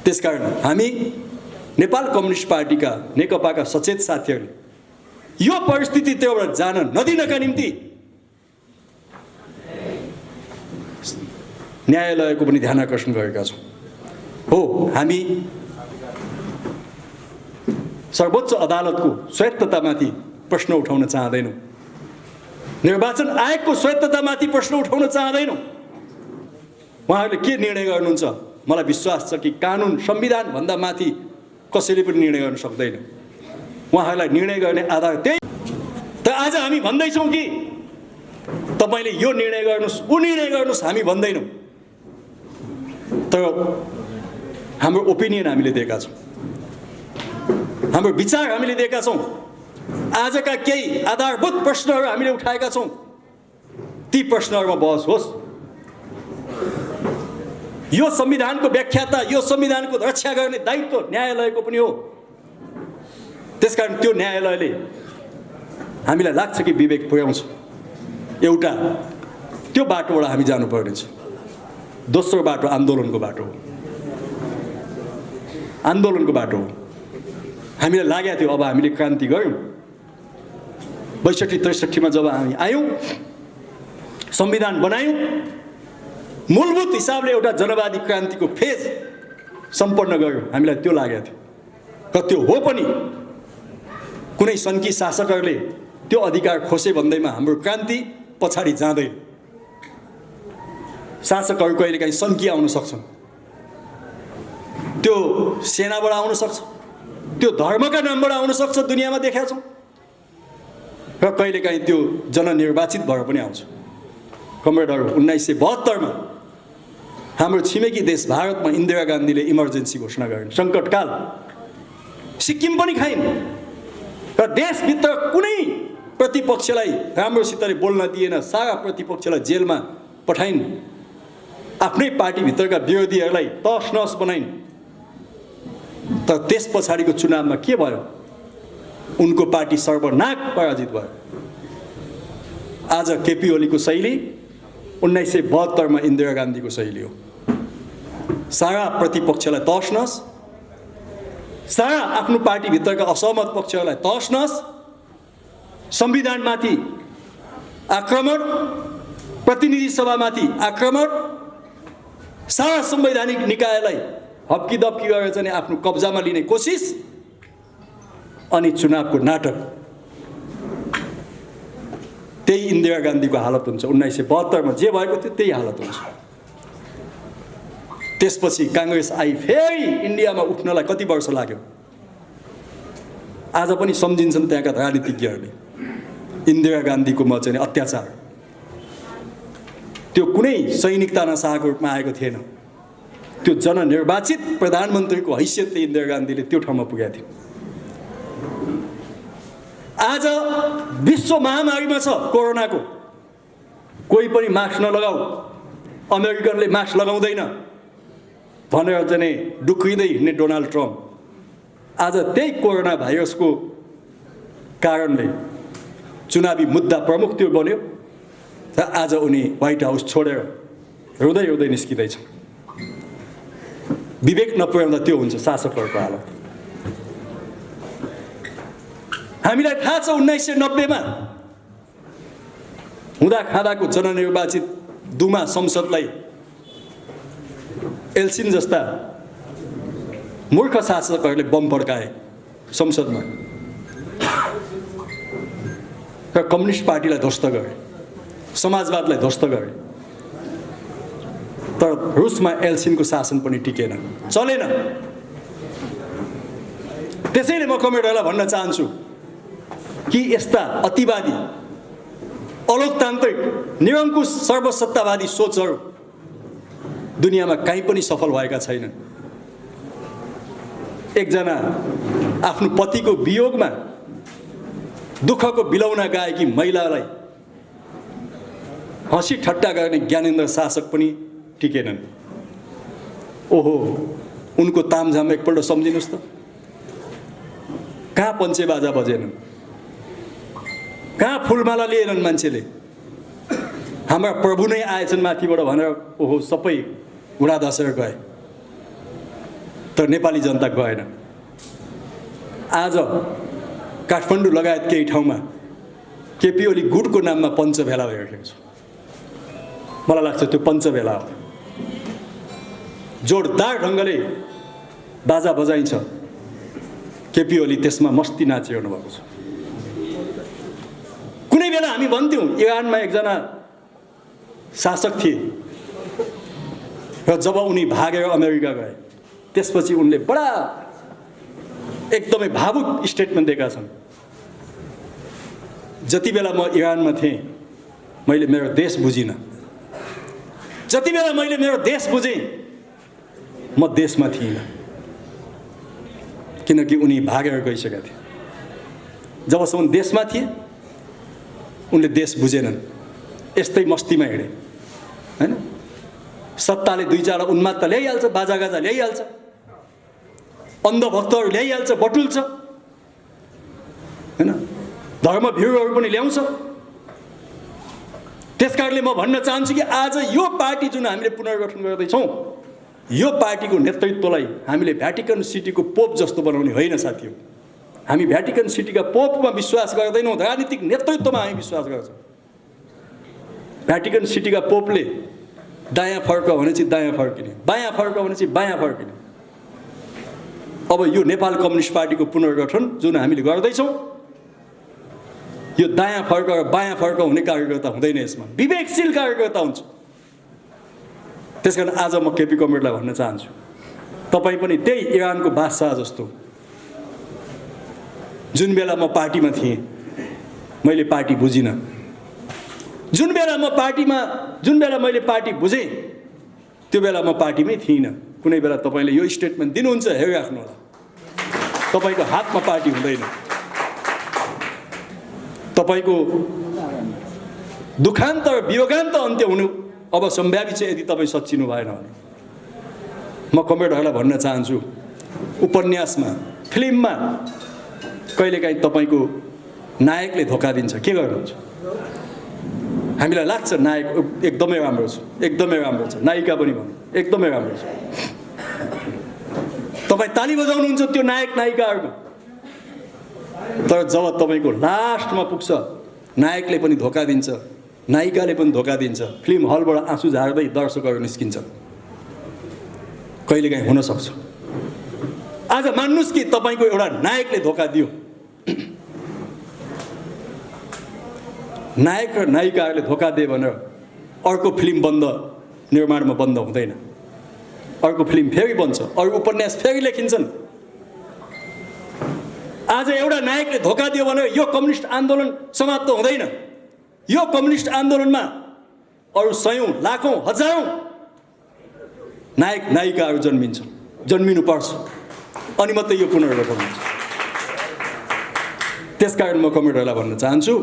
त्यसकारण हामी नेपाल कम्युनिस्ट पार्टीका, नेकपाका सचेत साथीहरूले यो परिस्थितितिर जान नदिनका निम्ति न्यायालयको पनि ध्यान आकर्षण गरेका छौँ। हो, हामी सर्वोच्च अदालतको स्वायत्ततामाथि प्रश्न उठाउन चाहदैनौँ, निर्वाचन आयोगको स्वायत्ततामाथि प्रश्न उठाउन चाहदैनौँ। उहाँहरूले के निर्णय गर्नुहुन्छ, मलाई विश्वास छ कि कानुन, संविधान भन्दा माथि कसैले पनि निर्णय गर्न सक्दैन। उहाँहरूलाई निर्णय गर्ने आधार त्यही। त आज हामी भन्दैछौँ कि तपाईँले यो निर्णय गर्नुहोस्, ऊ निर्णय गर्नुहोस्, हामी भन्दैनौँ। तर हाम्रो ओपिनियन हामीले दिएका छौँ, हाम्रो विचार हामीले दिएका छौँ। आजका केही आधारभूत प्रश्नहरू हामीले उठाएका छौँ। ती प्रश्नहरूमा बहस होस्। यो संविधानको व्याख्याता, यो संविधानको रक्षा गर्ने दायित्व न्यायालयको पनि हो। त्यसकारण त्यो न्यायालयले हामीलाई लाग्छ कि विवेक पुर्याउँछ, एउटा त्यो बाटोबाट हामी जानुपर्नेछ। दोस्रो बाटो आन्दोलनको बाटो हो। आन्दोलनको बाटो हो। हामीलाई लागेको थियो अब हामीले क्रान्ति गऱ्यौँ। 62-63 जब हामी आयौँ, संविधान बनायौँ, मूलभूत हिसाबले एउटा जनवादी क्रान्तिको फेज सम्पन्न गर्यो, हामीलाई त्यो लागेको थियो। र त्यो हो पनि। कुनै सन्की शासकहरूले त्यो अधिकार खोसे भन्दैमा हाम्रो क्रान्ति पछाडि जाँदैन। शासकहरू कहिलेकाहीँ सन्की आउन सक्छन्, त्यो सेनाबाट आउन सक्छ, त्यो धर्मका नामबाट आउन सक्छ, दुनियाँमा देखेका छौँ। र कहिलेकाहीँ त्यो जननिर्वाचित भएर पनि आउँछ। कमरेडहरू, 1972 मा हाम्रो छिमेकी देश भारतमा इन्दिरा गान्धीले इमर्जेन्सी घोषणा गरिन्, सङ्कटकाल। सिक्किम पनि खाइन् र देशभित्र कुनै प्रतिपक्षलाई राम्रोसितले बोल्न दिएन, सारा प्रतिपक्षलाई जेलमा पठाइन्, आफ्नै पार्टीभित्रका विरोधीहरूलाई तस नस बनाइन्। तर त्यस पछाडिको चुनावमा के भयो? उनको पार्टी सर्वनाक पराजित भयो। आज केपी ओलीको शैली 1972 मा इन्दिरा गान्धीको शैली हो। सारा प्रतिपक्षलाई तस नस, सारा आफ्नो पार्टीभित्रका असहमत पक्षहरूलाई तस नस, संविधानमाथि आक्रमण, प्रतिनिधि सभामाथि आक्रमण, सारा संवैधानिक निकायलाई हप्की दप्की गरेर चाहिँ आफ्नो कब्जामा लिने कोसिस, अनि चुनावको नाटक। त्यही इन्दिरा गान्धीको हालत हुन्छ। 1972 मा जे भएको थियो त्यही हालत हुन्छ। त्यसपछि काङ्ग्रेस आई, फेरि इन्डियामा उठ्नलाई कति वर्ष लाग्यो? आज पनि सम्झिन्छन् त्यहाँका राजनीतिज्ञहरूले इन्दिरा गान्धीको म चाहिँ अत्याचार, त्यो कुनै सैनिकता नसाको रूपमा आएको थिएन। त्यो जननिर्वाचित प्रधानमन्त्रीको हैसियतले इन्दिरा गान्धीले त्यो ठाउँमा पुगेका थिए। आज विश्व महामारीमा छ कोरोनाको, कोही पनि मास्क नलगाऊ, अमेरिकनले मास्क लगाउँदैन भनेर चाहिँ डुक्रिँदै हिँड्ने डोनाल्ड ट्रम्प आज त्यही कोरोना भाइरसको कारणले चुनावी मुद्दा प्रमुख त्यो बन्यो र आज उनी व्हाइट हाउस छोडेर रुँदै रुँदै निस्किँदैछ। विवेक नपुर्याउँदा त्यो हुन्छ शासकहरूको हालत। हामीलाई थाहा छ 1990 मा हुँदा खाँदाको जननिर्वाचित दुमा संसदलाई एल्सिन जस्ता मूर्ख शासकहरूले बम पड्काए संसदमा र कम्युनिस्ट पार्टीलाई ध्वस्त गरे, समाजवादलाई ध्वस्त गरे। तर रुसमा एल्सिनको शासन पनि टिकेन, चलेन। त्यसैले म कमरेडहरूलाई भन्न चाहन्छु कि यस्ता अतिवादी, अलोकतान्त्रिक, निरङ्कुश सर्वसत्तावादी सोचहरू दुनियाँमा कहीँ पनि सफल भएका छैनन्। एकजना आफ्नो पतिको वियोगमा दुःखको बिलौना गाएकी महिलालाई हँसी ठट्टा गर्ने ज्ञानेन्द्र शासक पनि टिकेनन्। ओहो, उनको तामझाम एकपल्ट सम्झिनुहोस् त। कहाँ पञ्चे बाजा बजेनन्, कहाँ फुलमाला लिएनन् मान्छेले। हाम्रा प्रभु नै आएछन् माथिबाट भनेर ओहो सबै घुँडा धसेर गए, तर नेपाली जनता गएन। आज काठमाडौँ लगायत केही ठाउँमा केपी ओली गुटको नाममा पञ्चभेला भइरहेको छ। मलाई लाग्छ त्यो पञ्चभेला हो। जोरदार ढङ्गले बाजा बजाइन्छ, केपी ओली त्यसमा मस्ती नाचिरहनु भएको छ। कुनै बेला हामी भन्थ्यौँ इरानमा एकजना शासक थिए र जब उनी भागेर अमेरिका गए त्यसपछि उनले बडा एकदमै भावुक स्टेटमेन्ट दिएका छन्। जति बेला म इरानमा थिएँ मैले मेरो देश बुझिनँ, जति बेला मैले मेरो देश बुझेँ म देशमा थिइनँ, किनकि उनी भागेर गइसकेका थिए। जबसम्म देशमा थिए उनले देश बुझेनन्, यस्तै मस्तीमा हिँडे हैन। सत्ताले दुई चार उन्माद त ल्याइहाल्छ, बाजागाजा ल्याइहाल्छ, अन्धभक्तहरू ल्याइहाल्छ, बटुल्छ हैन, धर्मभीरुहरू पनि ल्याउँछ। त्यसकारणले म भन्न चाहन्छु कि आज यो पार्टी जुन हामीले पुनर्गठन गर्दैछौँ, यो पार्टीको नेतृत्वलाई हामीले भ्याटिकन सिटीको पोप जस्तो बनाउने होइन साथी हो। हामी भ्याटिकन सिटीका पोपमा विश्वास गर्दैनौँ, राजनीतिक नेतृत्वमा हामी विश्वास गर्छौँ। भ्याटिकन सिटीका पोपले दायाँ फर्क भनेपछि दायाँ फर्किने, बायाँ फर्क भनेपछि बायाँ फर्किने। अब यो नेपाल कम्युनिस्ट पार्टीको पुनर्गठन जुन हामीले गर्दैछौँ, यो दायाँ फर्क र बायाँ फर्क हुने कार्यकर्ता हुँदैन, यसमा विवेकशील कार्यकर्ता हुन्छ। त्यसकारण आज म केपी कमरेडलाई भन्न चाहन्छु, तपाईँ पनि त्यही इरानको बादशाह जस्तो, जुन बेला म पार्टीमा थिएँ मैले पार्टी बुझिनँ, जुन बेला मैले पार्टी बुझेँ त्यो बेला म पार्टीमै थिइनँ। कुनै बेला तपाईँले यो स्टेटमेन्ट दिनुहुन्छ, हेरिराख्नु होला, तपाईँको हातमा पार्टी हुँदैन। तपाईँको दुखान्त र वियोगान्त अन्त्य हुनु अब सम्भावी छ यदि तपाईँ सच्चिनु भएन भने। म कमरेडहरूलाई भन्न चाहन्छु, उपन्यासमा, फिल्ममा कहिलेकाहीँ तपाईँको नायकले धोका दिन्छ, के गर्नुहुन्छ? हामीलाई लाग्छ नायक एकदमै राम्रो छ, एकदमै राम्रो छ, नायिका पनि भनौँ एकदमै राम्रो छ, तपाईँ ताली बजाउनुहुन्छ त्यो नायक नायिकाहरूको। तर जब तपाईँको लास्टमा पुग्छ, नायकले पनि धोका दिन्छ, नायिकाले पनि धोका दिन्छ, फिल्म हलबाट आँसु झार्दै दर्शकहरू निस्किन्छ। कहिलेकाहीँ हुनसक्छ। आज मान्नुहोस् कि तपाईँको एउटा नायकले धोका दियो, नायक र नायिकाहरूले धोका दिए भनेर अर्को फिल्म निर्माणमा बन्द हुँदैन, अर्को फिल्म फेरि बन्छ, अरू उपन्यास फेरि लेखिन्छन्। आज एउटा नायकले धोका दियो भनेर यो कम्युनिस्ट आन्दोलन समाप्त हुँदैन। यो कम्युनिस्ट आन्दोलनमा अरू सयौं, लाखौं, हजारौं नायक नायिकाहरू जन्मिनुपर्छ, अनि मात्रै यो पुनर्गठन हुन्छ। त्यसकारण म कमरेडहरूलाई भन्न चाहन्छु,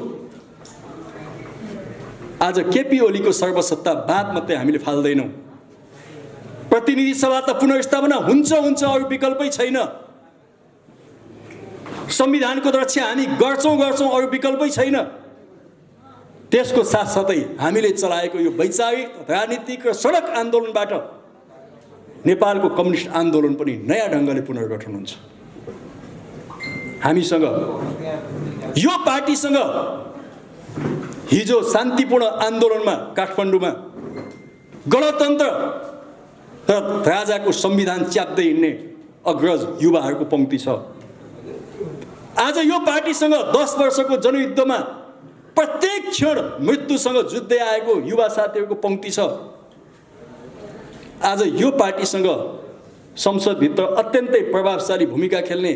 आज केपी ओलीको सर्वसत्तावाद मात्रै हामीले फाल्दैनौँ। प्रतिनिधि सभा त पुनर्स्थापना हुन्छ, अरू विकल्पै छैन। संविधानको रक्षा हामी गर्छौँ, अरू विकल्पै छैन। त्यसको साथसाथै हामीले चलाएको यो वैचारिक, राजनीतिक र सडक आन्दोलनबाट नेपालको कम्युनिस्ट आन्दोलन पनि नयाँ ढङ्गले पुनर्गठन हुन्छ। हामीसँग, यो पार्टीसँग हिजो शान्तिपूर्ण आन्दोलनमा काठमाडौँमा गणतन्त्र र राजाको संविधान च्याप्दै हिँड्ने अग्रज युवाहरूको पंक्ति छ। आज यो पार्टीसँग 10 वर्षको जनयुद्धमा प्रत्येक क्षण मृत्युसँग जुझ्दै आएको युवा साथीहरूको पंक्ति छ। आज यो पार्टीसँग संसदभित्र अत्यन्तै प्रभावशाली भूमिका खेल्ने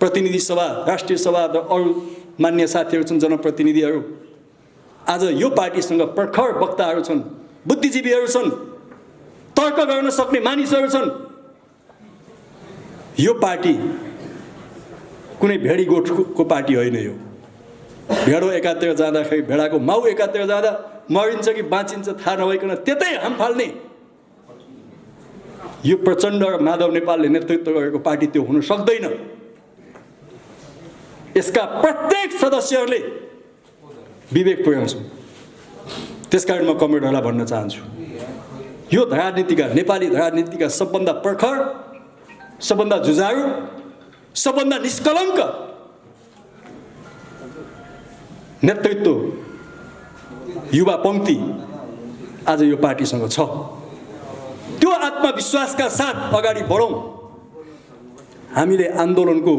प्रतिनिधि सभा, राष्ट्रिय सभा र अरू मान्य साथीहरू छन्, जनप्रतिनिधिहरू। आज यो पार्टीसँग प्रखर वक्ताहरू छन्, बुद्धिजीवीहरू छन्, तर्क गर्न सक्ने मानिसहरू छन्। यो पार्टी कुनै भेडी गोठको पार्टी होइन। यो भेडो एकातिर जाँदाखेरि भेडाको माउ एकातिर जाँदा मरिन्छ कि बाँचिन्छ थाहा नभइकन त्यतै हाम फाल्ने यो प्रचण्ड र माधव नेपालले नेतृत्व गरेको पार्टी त्यो हुन सक्दैन। यसका प्रत्येक सदस्यहरूले विवेक पुर्याउँछन्। त्यसकारण म कमरेडहरूलाई भन्न चाहन्छु, यो राजनीतिका, नेपाली राजनीतिका सबभन्दा प्रखर, सबभन्दा जुझारु, सबभन्दा निष्कलङ्क नेतृत्व युवा पंक्ति आज यो पार्टीसँग छ। त्यो आत्मविश्वासका साथ अगाडि बढौँ। हामीले आन्दोलनको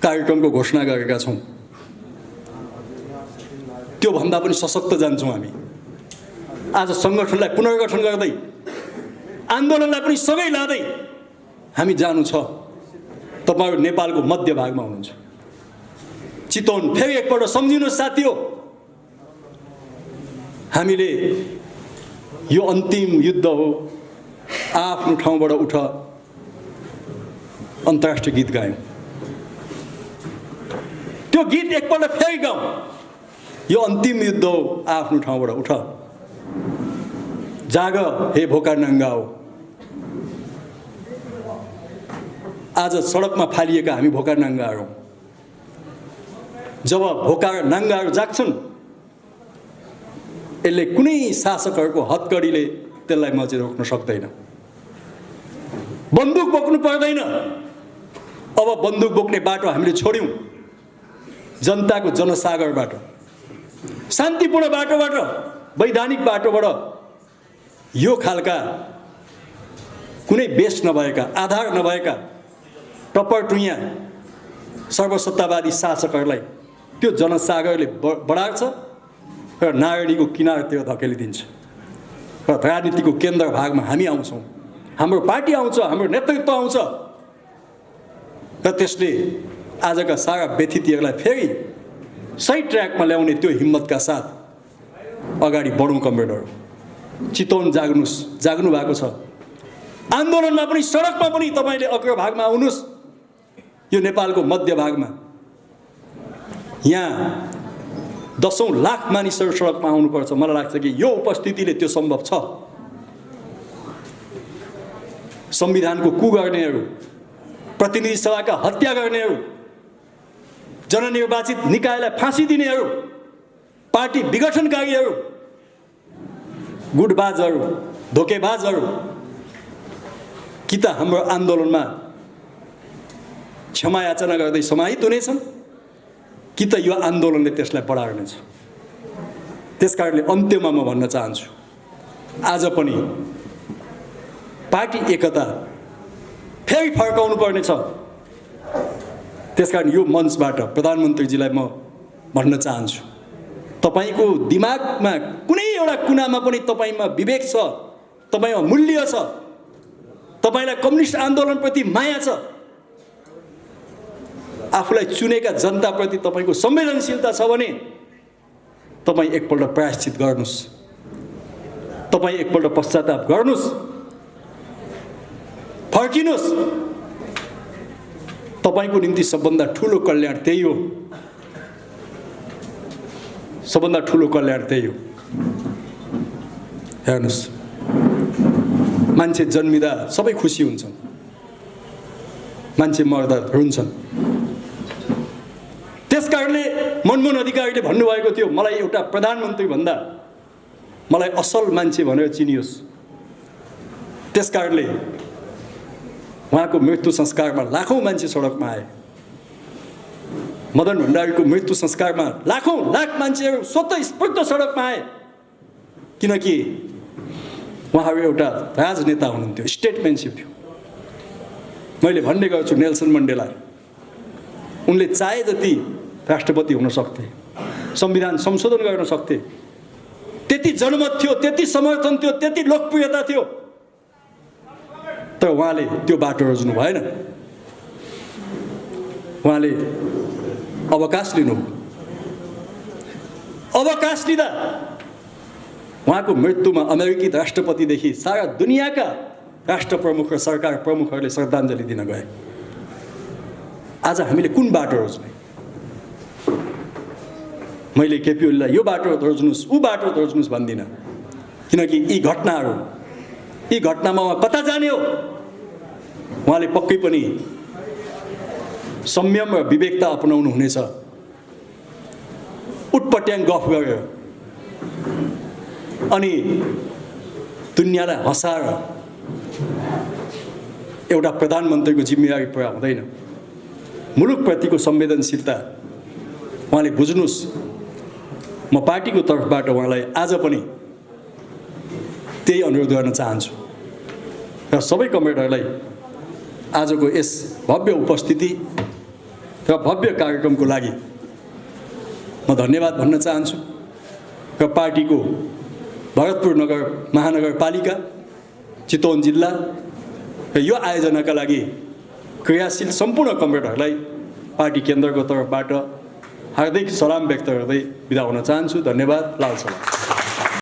कार्यक्रमको घोषणा गरेका छौँ, त्यो भन्दा पनि सशक्त जान्छौँ हामी। आज संगठनलाई पुनर्गठन गर्दै, आन्दोलनलाई पनि सँगै लाँदै हामी जानु छ। तपाईहरु नेपालको मध्यभागमा हुनुहुन्छ, चितवन फेरि एकपल्ट सम्झिनुहोस् साथी हो। हामीले यो अन्तिम युद्ध हो, आफ्नो ठाउँबाट उठ अन्तर्राष्ट्रिय गीत गायौँ। त्यो गीत एकपल्ट फेरि गाउँ, यो अन्तिम युद्ध हो, आफ्नो ठाउँबाट उठ, जाग हे भोका नङ्गाओ। आज सडकमा फालिएका हामी भोका नाङ्गाहरू हौँ। जब भोका नाङ्गाहरू जाग्छन्, यसले कुनै शासकहरूको हतकडीले त्यसलाई मचे रोक्न सक्दैन। बन्दुक बोक्नु पर्दैन। अब बन्दुक बोक्ने बाटो हामीले छोड्यौँ। जनताको जनसागरबाट, शान्तिपूर्ण बाटोबाट, वैधानिक बाटोबाट यो खालका कुनै बेस नभएका, आधार नभएका टप्परटुइया सर्वसत्तावादी शासकहरूलाई त्यो जनसागरले बढार्छ र नारायणीको किनारतिर धकेलिदिन्छ र राजनीतिको केन्द्र भागमा हामी आउँछौँ, हाम्रो पार्टी आउँछ, हाम्रो नेतृत्व आउँछ र त्यसले आजका सारा व्यथितिहरूलाई फेरि सही ट्र्याकमा ल्याउने त्यो हिम्मतका साथ अगाडि बढौँ। कमरेडहरू, चितवन जाग्नुहोस्, जाग्नु भएको छ। आन्दोलनमा पनि, सडकमा पनि तपाईँले अग्रभागमा आउनुहोस्। यो नेपालको मध्य भागमा यहाँ 10औं लाख मानिसहरू सडकमा आउनुपर्छ। मलाई लाग्छ कि यो उपस्थितिले त्यो सम्भव छ। संविधानको कु गर्नेहरू, प्रतिनिधि सभाका हत्या गर्नेहरू, जननिर्वाचित निकायलाई फाँसी दिनेहरू, पार्टी विघटनकारीहरू, गुटबाजहरू, धोकेबाजहरू कि त हाम्रो आन्दोलनमा क्षमा याचना गर्दै समाहित हुनेछन् कि त यो आन्दोलनले त्यसलाई बढार्नेछ। त्यसकारणले अन्त्यमा म भन्न चाहन्छु, आज पनि पार्टी एकता फेरि फर्काउनु पर्नेछ। त्यसकारण यो मञ्चबाट प्रधानमन्त्रीजीलाई म भन्न चाहन्छु, तपाईको दिमागमा कुनै एउटा कुनामा पनि तपाईमा विवेक छ, तपाईमा मूल्य छ, तपाईलाई कम्युनिस्ट आन्दोलनप्रति माया छ, आफूलाई चुनेका जनताप्रति तपाईको संवेदनशीलता छ भने तपाई एकपल्ट प्रायश्चित गर्नुस्, तपाई एकपल्ट पश्चाताप गर्नुस्, फर्किनुस्। तपाईको निम्ति सबभन्दा ठुलो कल्याण त्यही हो, सबभन्दा ठुलो कल्याण त्यही हो। हेर्नुस्, मान्छे जन्मिँदा सबै खुसी हुन्छन्, मान्छे मर्दा रुन्छन्। त्यसकारणले मनमोहन अधिकारीले भन्नुभएको थियो, मलाई एउटा प्रधानमन्त्री भन्दा मलाई असल मान्छे भनेर चिनियोस्। त्यसकारणले उहाँको मृत्यु संस्कारमा लाखौं मान्छे सडकमा आए। मदन भण्डारीको मृत्यु संस्कारमा लाखौं लाख मान्छेहरू स्वतःस्फूर्त सडकमा आए, किनकि उहाँहरू एउटा राजनेता हुनुहुन्थ्यो, स्टेटम्यानसिप थियो। मैले भन्ने गर्छु नेल्सन मण्डेला, उनले चाहे जति राष्ट्रपति हुन सक्थे, संविधान संशोधन गर्न सक्थे, त्यति जनमत थियो, त्यति समर्थन थियो, त्यति लोकप्रियता थियो, तर उहाँले त्यो बाटो रोज्नु भएन। उहाँले अवकाश लिनु, अवकाश लिँदा उहाँको मृत्युमा अमेरिकी राष्ट्रपतिदेखि सारा दुनियाँका राष्ट्र प्रमुख र सरकार प्रमुखहरूले श्रद्धाञ्जली दिन गए। आज हामीले कुन बाटो रोज्ने? मैले केपी ओलीलाई यो बाटो रोज्नुस्, ऊ बाटो रोज्नुस् भन्दिनँ, किनकि यी घटनामा उहाँ कता जाने हो? उहाँले पक्कै पनि संयम र विवेकता अपनाउनु हुनेछ। उटपट्याङ गफ गरेर अनि दुनियाँलाई हँसाएर एउटा प्रधानमन्त्रीको जिम्मेवारी पुरा हुँदैन। मुलुकप्रतिको संवेदनशीलता उहाँले बुझ्नुस्। म पार्टीको तर्फबाट उहाँलाई आज पनि त्यही अनुरोध गर्न चाहन्छु र सबै कमरेडहरूलाई आजको यस भव्य उपस्थिति र भव्य कार्यक्रमको लागि म धन्यवाद भन्न चाहन्छु र पार्टीको भरतपुर नगर महानगरपालिका, चितवन जिल्ला र यो आयोजनाका लागि क्रियाशील सम्पूर्ण कमरेडहरूलाई पार्टी केन्द्रको तर्फबाट हार्दिक सलाम व्यक्त गर्दै बिदा हुन चाहन्छु। धन्यवाद। लाल सलाम।